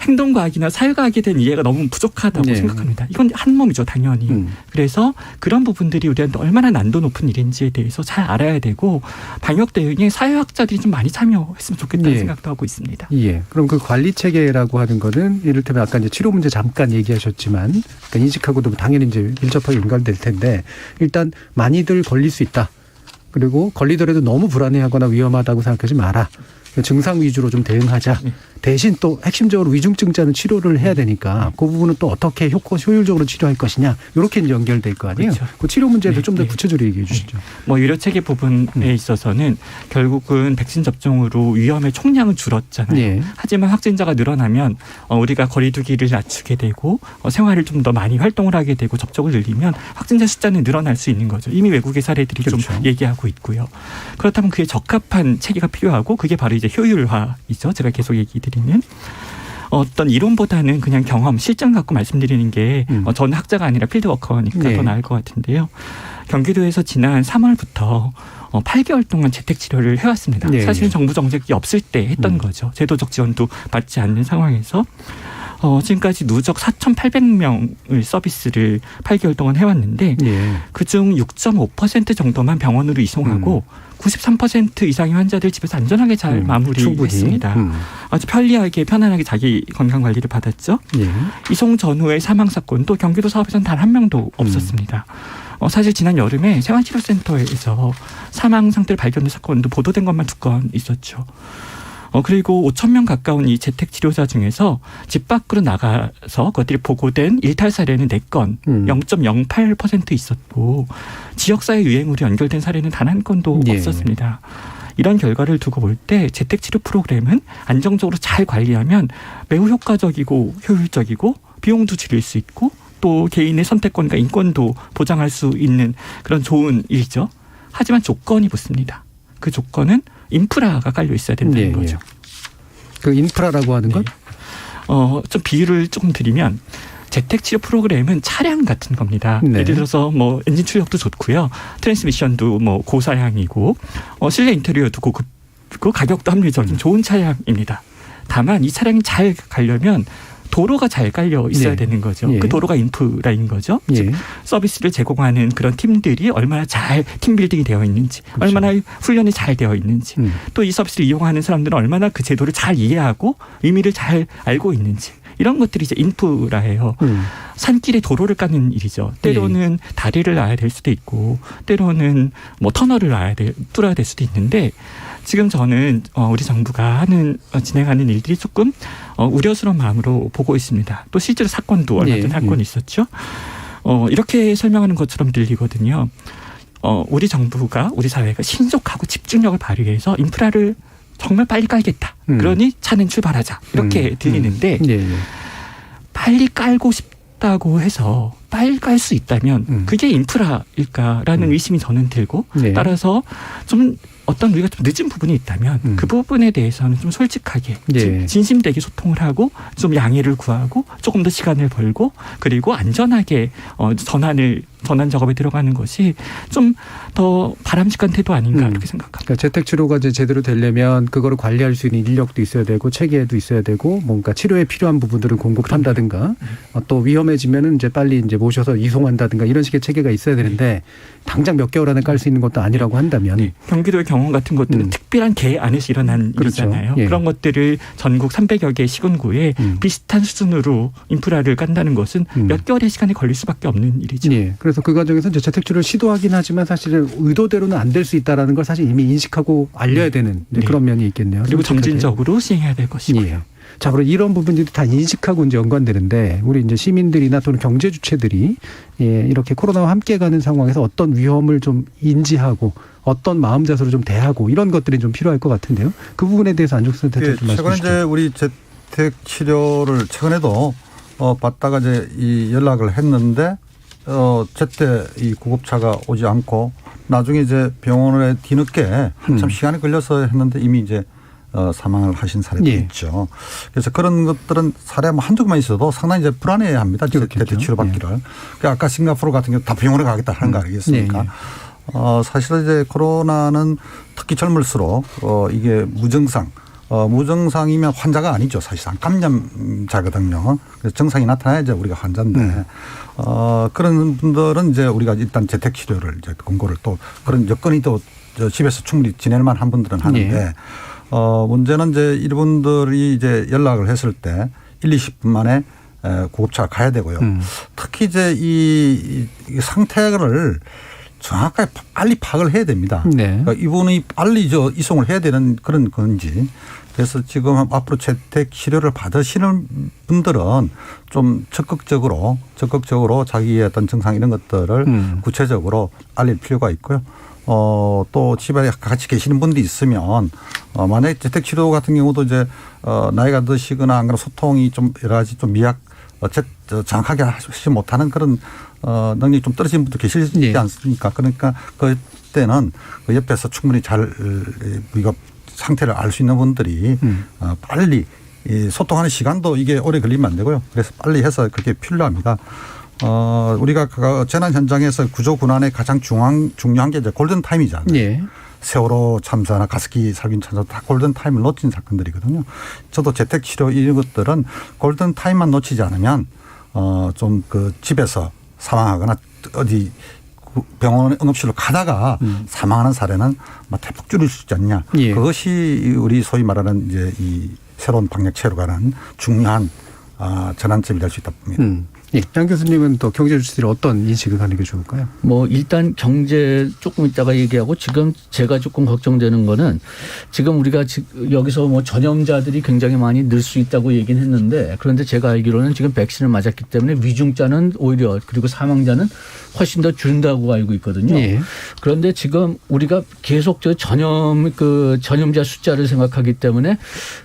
[SPEAKER 11] 행동과학이나 사회과학에 대한 이해가 너무 부족하다고 생각합니다. 이건 한 몸이죠, 당연히. 그래서 그런 부분들이 우리한테 얼마나 난도 높은 일인지에 대해서 잘 알아야 되고 방역 대응에 사회학자들이 좀 많이 참여했으면 좋겠다는 생각도 하고 있습니다.
[SPEAKER 3] 예. 그럼 그 관리 체계라고 하는 거는 이를테면 아까 이제 치료 문제 잠깐 얘기하셨지만 그러니까 인식하고도 당연히 이제 밀접하게 연관될 텐데 일단 많이들 걸릴 수 있다. 그리고 걸리더라도 너무 불안해하거나 위험하다고 생각하지 마라. 증상 위주로 좀 대응하자. 대신 또 핵심적으로 위중증자는 치료를 해야 되니까 그 부분은 또 어떻게 효율적으로 치료할 것이냐. 이렇게 연결될 거 아니에요.
[SPEAKER 11] 그렇죠.
[SPEAKER 3] 그 치료 문제도 좀 더 구체적으로 얘기해 주시죠.
[SPEAKER 11] 의료체계 부분에 있어서는 결국은 백신 접종으로 위험의 총량은 줄었잖아요. 하지만 확진자가 늘어나면 우리가 거리두기를 낮추게 되고 생활을 좀 더 많이 활동을 하게 되고 접촉을 늘리면 확진자 숫자는 늘어날 수 있는 거죠. 이미 외국의 사례들이 좀 얘기하고 있고요. 그렇다면 그에 적합한 체계가 필요하고 그게 바로 이제 효율화이죠. 제가 계속 얘기 드리는 어떤 이론보다는 그냥 경험, 실전 갖고 말씀드리는 게 저는 학자가 아니라 필드워커니까 더 나을 것 같은데요. 경기도에서 지난 3월부터 8개월 동안 재택치료를 해왔습니다. 사실은 정부 정책이 없을 때 했던 거죠. 제도적 지원도 받지 않는 상황에서 지금까지 누적 4,800명을 서비스를 8개월 동안 해왔는데 그중 6.5% 정도만 병원으로 이송하고 93% 이상의 환자들 집에서 안전하게 잘 마무리했습니다. 아주 편리하게 편안하게 자기 건강관리를 받았죠. 이송 전후의 사망사건도 경기도 사업에서는 단 한 명도 없었습니다. 사실 지난 여름에 생활치료센터에서 사망 상태를 발견된 사건도 보도된 것만 2건 있었죠. 그리고 5,000명 가까운 이 재택치료자 중에서 집 밖으로 나가서 그것들이 보고된 일탈 사례는 4건, 0.08% 있었고 지역사회 유행으로 연결된 사례는 단 한 건도 없었습니다. 이런 결과를 두고 볼 때 재택치료 프로그램은 안정적으로 잘 관리하면 매우 효과적이고 효율적이고 비용도 줄일 수 있고 또 개인의 선택권과 인권도 보장할 수 있는 그런 좋은 일이죠. 하지만 조건이 붙습니다. 그 조건은 인프라가 깔려 있어야 된다는 거죠.
[SPEAKER 3] 그 인프라라고 하는 건?
[SPEAKER 11] 좀 비유를 조금 드리면 재택치료 프로그램은 차량 같은 겁니다. 예를 들어서 엔진 출력도 좋고요. 트랜스미션도 고사양이고 실내 인테리어도 고급고 가격도 합리적인 좋은 차량입니다. 다만 이 차량이 잘 가려면 도로가 잘 깔려 있어야 되는 거죠. 그 도로가 인프라인 거죠. 즉 서비스를 제공하는 그런 팀들이 얼마나 잘 팀빌딩이 되어 있는지, 얼마나 훈련이 잘 되어 있는지, 또 이 서비스를 이용하는 사람들은 얼마나 그 제도를 잘 이해하고 의미를 잘 알고 있는지, 이런 것들이 이제 인프라예요. 산길에 도로를 까는 일이죠. 때로는 다리를 놔야 될 수도 있고, 때로는 터널을 뚫어야 될 수도 있는데, 지금 저는 우리 정부가 진행하는 일들이 조금 우려스러운 마음으로 보고 있습니다. 또 실제로 사건도 얼마 전에 사건이 있었죠. 이렇게 설명하는 것처럼 들리거든요. 우리 정부가 우리 사회가 신속하고 집중력을 발휘해서 인프라를 정말 빨리 깔겠다. 그러니 차는 출발하자. 이렇게 들리는데 빨리 깔고 싶다고 해서 빨리 깔 수 있다면 그게 인프라일까라는 의심이 저는 들고 따라서 좀 어떤 우리가 좀 늦은 부분이 있다면 그 부분에 대해서는 좀 솔직하게 진심되게 소통을 하고 좀 양해를 구하고 조금 더 시간을 벌고 그리고 안전하게 전환 작업에 들어가는 것이 좀 더 바람직한 태도 아닌가 그렇게 생각합니다.
[SPEAKER 3] 그러니까 재택 치료가 이제 제대로 되려면 그거를 관리할 수 있는 인력도 있어야 되고 체계도 있어야 되고 뭔가 치료에 필요한 부분들을 공급한다든가 또 위험해지면은 이제 빨리 이제 모셔서 이송한다든가 이런 식의 체계가 있어야 되는데 당장 몇 개월 안에 깔 수 있는 것도 아니라고 한다면
[SPEAKER 11] 경기도의 경험 같은 것들은 특별한 계획 안에서 일어난 일이잖아요. 그런 것들을 전국 300여 개 시군구에 비슷한 수준으로 인프라를 깐다는 것은 몇 개월의 시간이 걸릴 수밖에 없는 일이죠.
[SPEAKER 3] 그래서 그 과정에서 이제 재택 치료를 시도하긴 하지만 사실은 의도대로는 안 될 수 있다라는 걸 사실 이미 인식하고 알려야 되는 그런 면이 있겠네요.
[SPEAKER 11] 그리고 점진적으로 시행해야 될 것이고요.
[SPEAKER 3] 자, 그럼 이런 부분들이 다 인식하고 이제 연관되는데 우리 이제 시민들이나 또는 경제 주체들이 이렇게 코로나와 함께 가는 상황에서 어떤 위험을 좀 인지하고 어떤 마음자세로 좀 대하고 이런 것들이 좀 필요할 것 같은데요. 그 부분에 대해서 안중근 대표 좀 말씀해
[SPEAKER 10] 최근에
[SPEAKER 3] 주시죠.
[SPEAKER 10] 이제 우리 재택 치료를 최근에도 받다가 이제 이 연락을 했는데 제때 이 구급차가 오지 않고 나중에 이제 병원에 뒤늦게 한참 시간이 걸려서 했는데 이미 이제 사망을 하신 사례도 있죠. 그래서 그런 것들은 사례 뭐 한두 개만 있어도 상당히 이제 불안해합니다. 재택 치료 받기를. 그러니까 아까 싱가포르 같은 경우 다 병원에 가겠다 하는 거 아니겠습니까? 사실은 이제 코로나는 특히 젊을수록 이게 무증상이면 환자가 아니죠. 사실상 감염자거든요. 그래서 증상이 나타나야지 우리가 환자인데 그런 분들은 이제 우리가 일단 재택 치료를 이제 권고를 또 그런 여건이 또 집에서 충분히 지낼 만한 분들은 하는데 문제는 이제 이분들이 이제 연락을 했을 때 1, 20분 만에 구급차가 가야 되고요. 특히 이제 이 상태를 정확하게 빨리 파악을 해야 됩니다. 그러니까 이분이 빨리 이송을 해야 되는 그런 건지. 그래서 지금 앞으로 재택 치료를 받으시는 분들은 좀 적극적으로 자기의 어떤 증상 이런 것들을 구체적으로 알릴 필요가 있고요. 또 집에 같이 계시는 분들이 있으면 만약에 재택 치료 같은 경우도 이제 나이가 드시거나 안 그러면 소통이 좀 여러 가지 좀 정확하게 하지 못하는 그런 능력이 좀 떨어진 분도 계시지 않습니까? 그러니까 그때는 그 옆에서 충분히 잘 우리가 상태를 알 수 있는 분들이 빨리 소통하는 시간도 이게 오래 걸리면 안 되고요. 그래서 빨리 해서 그게 필요합니다. 우리가 재난 현장에서 구조 군안의 가장 중요한 게 이제 골든 타임이잖아요. 세월호 참사나 가습기 살균 참사 다 골든 타임을 놓친 사건들이거든요. 저도 재택 치료 이런 것들은 골든 타임만 놓치지 않으면 좀 그 집에서 사망하거나 어디 병원 응급실로 가다가 사망하는 사례는 대폭 줄일 수 있지 않냐. 그것이 우리 소위 말하는 이제 이 새로운 방역체로 가는 중요한 전환점이 될 수 있다 봅니다.
[SPEAKER 3] 양 교수님은 또 경제 주체들이 어떤 인식을 하는 게 좋을까요?
[SPEAKER 2] 뭐 일단 경제 조금 이따가 얘기하고 지금 제가 조금 걱정되는 거는 지금 우리가 여기서 뭐 전염자들이 굉장히 많이 늘 수 있다고 얘기는 했는데 그런데 제가 알기로는 지금 백신을 맞았기 때문에 위중자는 오히려 그리고 사망자는 훨씬 더 줄는다고 알고 있거든요. 그런데 지금 우리가 계속 전염자 숫자를 생각하기 때문에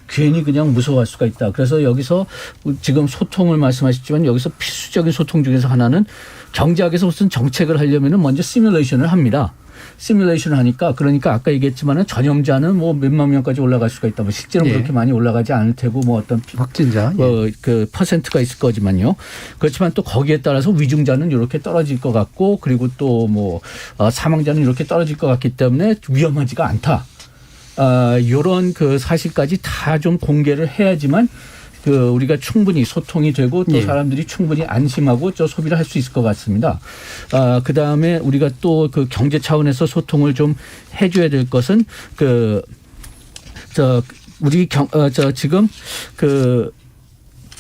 [SPEAKER 2] 괜히 그냥 무서워할 수가 있다. 그래서 여기서 지금 소통을 말씀하셨지만 여기서 필수적인 소통 중에서 하나는 경제학에서 무슨 정책을 하려면 먼저 시뮬레이션을 합니다. 시뮬레이션을 하니까 그러니까 아까 얘기했지만은 전염자는 뭐 몇만 명까지 올라갈 수가 있다. 뭐 실제로 그렇게 많이 올라가지 않을 테고 뭐 어떤
[SPEAKER 3] 확진자
[SPEAKER 2] 그 퍼센트가 있을 거지만요. 그렇지만 또 거기에 따라서 위중자는 이렇게 떨어질 것 같고 그리고 또 뭐 사망자는 이렇게 떨어질 것 같기 때문에 위험하지가 않다. 이런 그 사실까지 다 좀 공개를 해야지만 우리가 충분히 소통이 되고 또 사람들이 충분히 안심하고 소비를 할 수 있을 것 같습니다. 그 다음에 우리가 또 그 경제 차원에서 소통을 좀 해줘야 될 것은 우리 지금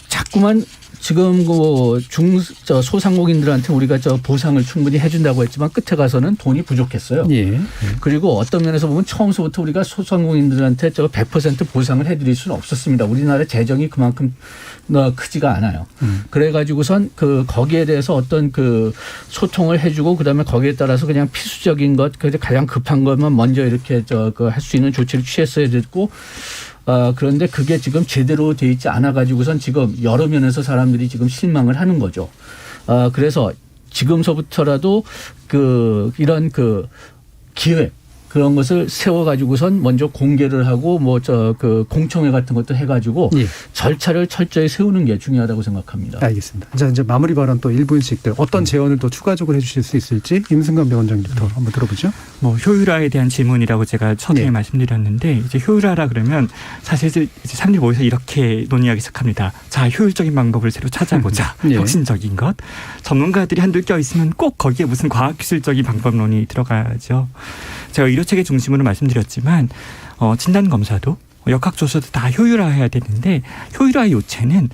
[SPEAKER 2] 자꾸만 지금 소상공인들한테 우리가 보상을 충분히 해준다고 했지만 끝에 가서는 돈이 부족했어요.
[SPEAKER 3] 예.
[SPEAKER 2] 그리고 어떤 면에서 보면 처음서부터 우리가 소상공인들한테 100% 보상을 해드릴 수는 없었습니다. 우리나라 재정이 그만큼 크지가 않아요. 그래가지고선 거기에 대해서 어떤 소통을 해주고 그다음에 거기에 따라서 그냥 필수적인 것, 가장 급한 것만 먼저 이렇게 할 수 있는 조치를 취했어야 됐고. 그런데 그게 지금 제대로 돼 있지 않아 가지고선 지금 여러 면에서 사람들이 지금 실망을 하는 거죠. 그래서 지금서부터라도 이런 기획 그런 것을 세워가지고선 먼저 공개를 하고 공청회 같은 것도 해가지고
[SPEAKER 3] 예.
[SPEAKER 2] 절차를 철저히 세우는 게 중요하다고 생각합니다.
[SPEAKER 3] 알겠습니다. 자, 이제 마무리 발언 또 1분씩들 어떤 제언을 또 추가적으로 해주실 수 있을지 임승관 병원장님부터 한번 들어보죠.
[SPEAKER 11] 효율화에 대한 질문이라고 제가 처음에 말씀드렸는데 이제 효율화라 그러면 사실 이제 사람들이 모여서 이렇게 논의하기 시작합니다. 자, 효율적인 방법을 새로 찾아보자. 혁신적인 것. 전문가들이 한둘 껴 있으면 꼭 거기에 무슨 과학기술적인 방법론이 들어가죠. 제가 의료체계 중심으로 말씀드렸지만 진단검사도 역학조사도 다 효율화해야 되는데 효율화의 요체는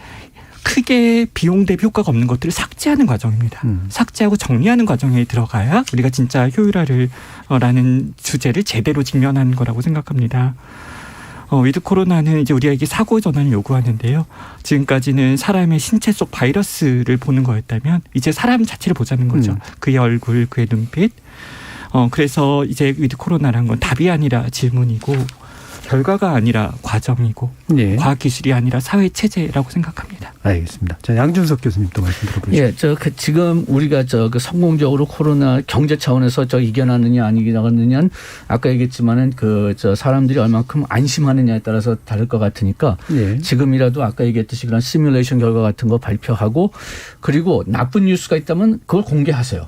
[SPEAKER 11] 크게 비용 대비 효과가 없는 것들을 삭제하는 과정입니다. 삭제하고 정리하는 과정에 들어가야 우리가 진짜 효율화라는 주제를 제대로 직면하는 거라고 생각합니다. 위드 코로나는 이제 우리에게 사고 전환을 요구하는데요. 지금까지는 사람의 신체 속 바이러스를 보는 거였다면 이제 사람 자체를 보자는 거죠. 그의 얼굴, 그의 눈빛. 그래서 이제 위드 코로나라는 건 답이 아니라 질문이고 결과가 아니라 과정이고 과학기술이 아니라 사회체제라고 생각합니다.
[SPEAKER 3] 알겠습니다. 자, 양준석 교수님도 말씀 들어보시죠.
[SPEAKER 2] 예, 지금 우리가 성공적으로 코로나 경제 차원에서 이겨나느냐 안 이겨나느냐는 아까 얘기했지만은 사람들이 얼만큼 안심하느냐에 따라서 다를 것 같으니까 지금이라도 아까 얘기했듯이 그런 시뮬레이션 결과 같은 거 발표하고 그리고 나쁜 뉴스가 있다면 그걸 공개하세요.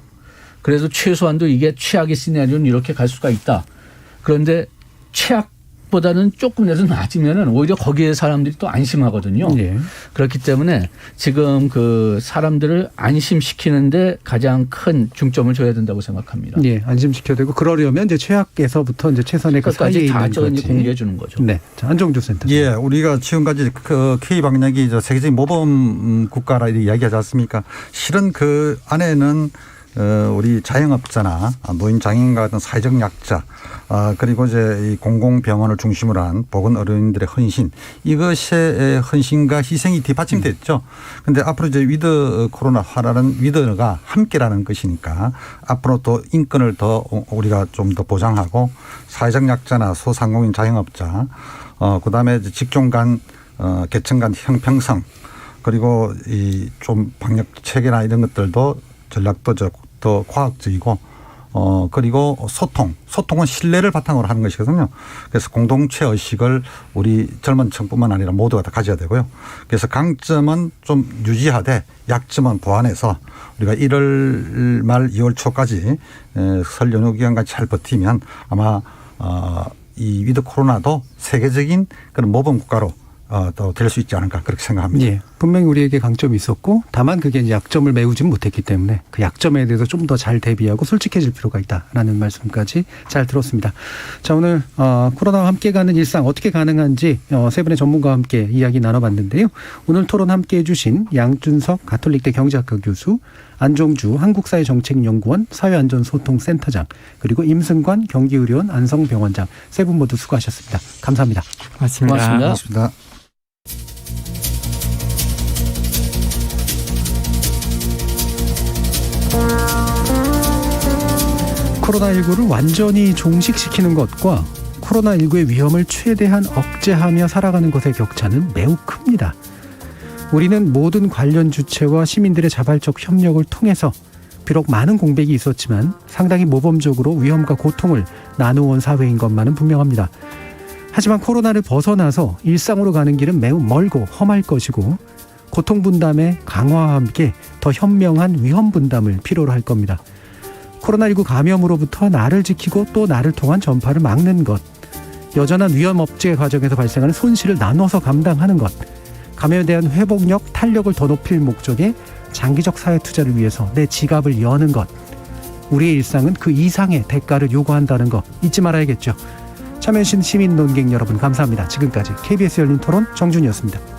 [SPEAKER 2] 그래서 최소한도 이게 최악의 시나리오는 이렇게 갈 수가 있다. 그런데 최악보다는 조금이라도 낮으면 오히려 거기에 사람들이 또 안심하거든요. 그렇기 때문에 지금 사람들을 안심시키는데 가장 큰 중점을 줘야 된다고 생각합니다.
[SPEAKER 3] 안심시켜야 되고 그러려면 이제 최악에서부터 이제 최선의
[SPEAKER 2] 끝까지 다 공개해 주는 거죠.
[SPEAKER 3] 네. 자, 안정주 센터.
[SPEAKER 10] 우리가 지금까지 K 방역이 세계적인 모범 국가라 이야기하지 않습니까? 실은 그 안에는 우리 자영업자나 노인 장애인과 같은 사회적 약자 그리고 이제 이 공공병원을 중심으로 한 보건 어르신들의 헌신 이것의 헌신과 희생이 뒷받침됐죠. 그런데 앞으로 이제 위드 코로나화라는 위드가 함께라는 것이니까 앞으로 또 인권을 더 우리가 좀 더 보장하고 사회적 약자나 소상공인 자영업자 그다음에 직종 간 계층 간 형평성 그리고 이 좀 방역 체계나 이런 것들도 전략도 더 과학적이고 그리고 소통은 신뢰를 바탕으로 하는 것이거든요. 그래서 공동체 의식을 우리 젊은 층뿐만 아니라 모두가 다 가져야 되고요. 그래서 강점은 좀 유지하되 약점은 보완해서 우리가 1월 말 2월 초까지 설 연휴 기간까지 잘 버티면 아마 이 위드 코로나도 세계적인 그런 모범 국가로 또 될 수 있지 않을까 그렇게 생각합니다.
[SPEAKER 3] 분명히 우리에게 강점이 있었고 다만 그게 이제 약점을 메우지는 못했기 때문에 그 약점에 대해서 좀 더 잘 대비하고 솔직해질 필요가 있다라는 말씀까지 잘 들었습니다. 자, 오늘 코로나와 함께 가는 일상 어떻게 가능한지 세 분의 전문가와 함께 이야기 나눠봤는데요. 오늘 토론 함께해 주신 양준석 가톨릭대 경제학과 교수, 안정주 한국사회정책연구원 사회안전소통센터장 그리고 임승관 경기의료원 안성병원장 세 분 모두 수고하셨습니다. 감사합니다.
[SPEAKER 11] 고맙습니다.
[SPEAKER 3] 코로나19를 완전히 종식시키는 것과 코로나19의 위험을 최대한 억제하며 살아가는 것의 격차는 매우 큽니다. 우리는 모든 관련 주체와 시민들의 자발적 협력을 통해서 비록 많은 공백이 있었지만 상당히 모범적으로 위험과 고통을 나누어온 사회인 것만은 분명합니다. 하지만 코로나를 벗어나서 일상으로 가는 길은 매우 멀고 험할 것이고 고통 분담의 강화와 함께 더 현명한 위험 분담을 필요로 할 겁니다. 코로나19 감염으로부터 나를 지키고 또 나를 통한 전파를 막는 것, 여전한 위험 억제 과정에서 발생하는 손실을 나눠서 감당하는 것, 감염에 대한 회복력, 탄력을 더 높일 목적의 장기적 사회 투자를 위해서 내 지갑을 여는 것, 우리의 일상은 그 이상의 대가를 요구한다는 것 잊지 말아야겠죠. 참여해주신 시민 논객 여러분 감사합니다. 지금까지 KBS 열린 토론 정준이었습니다.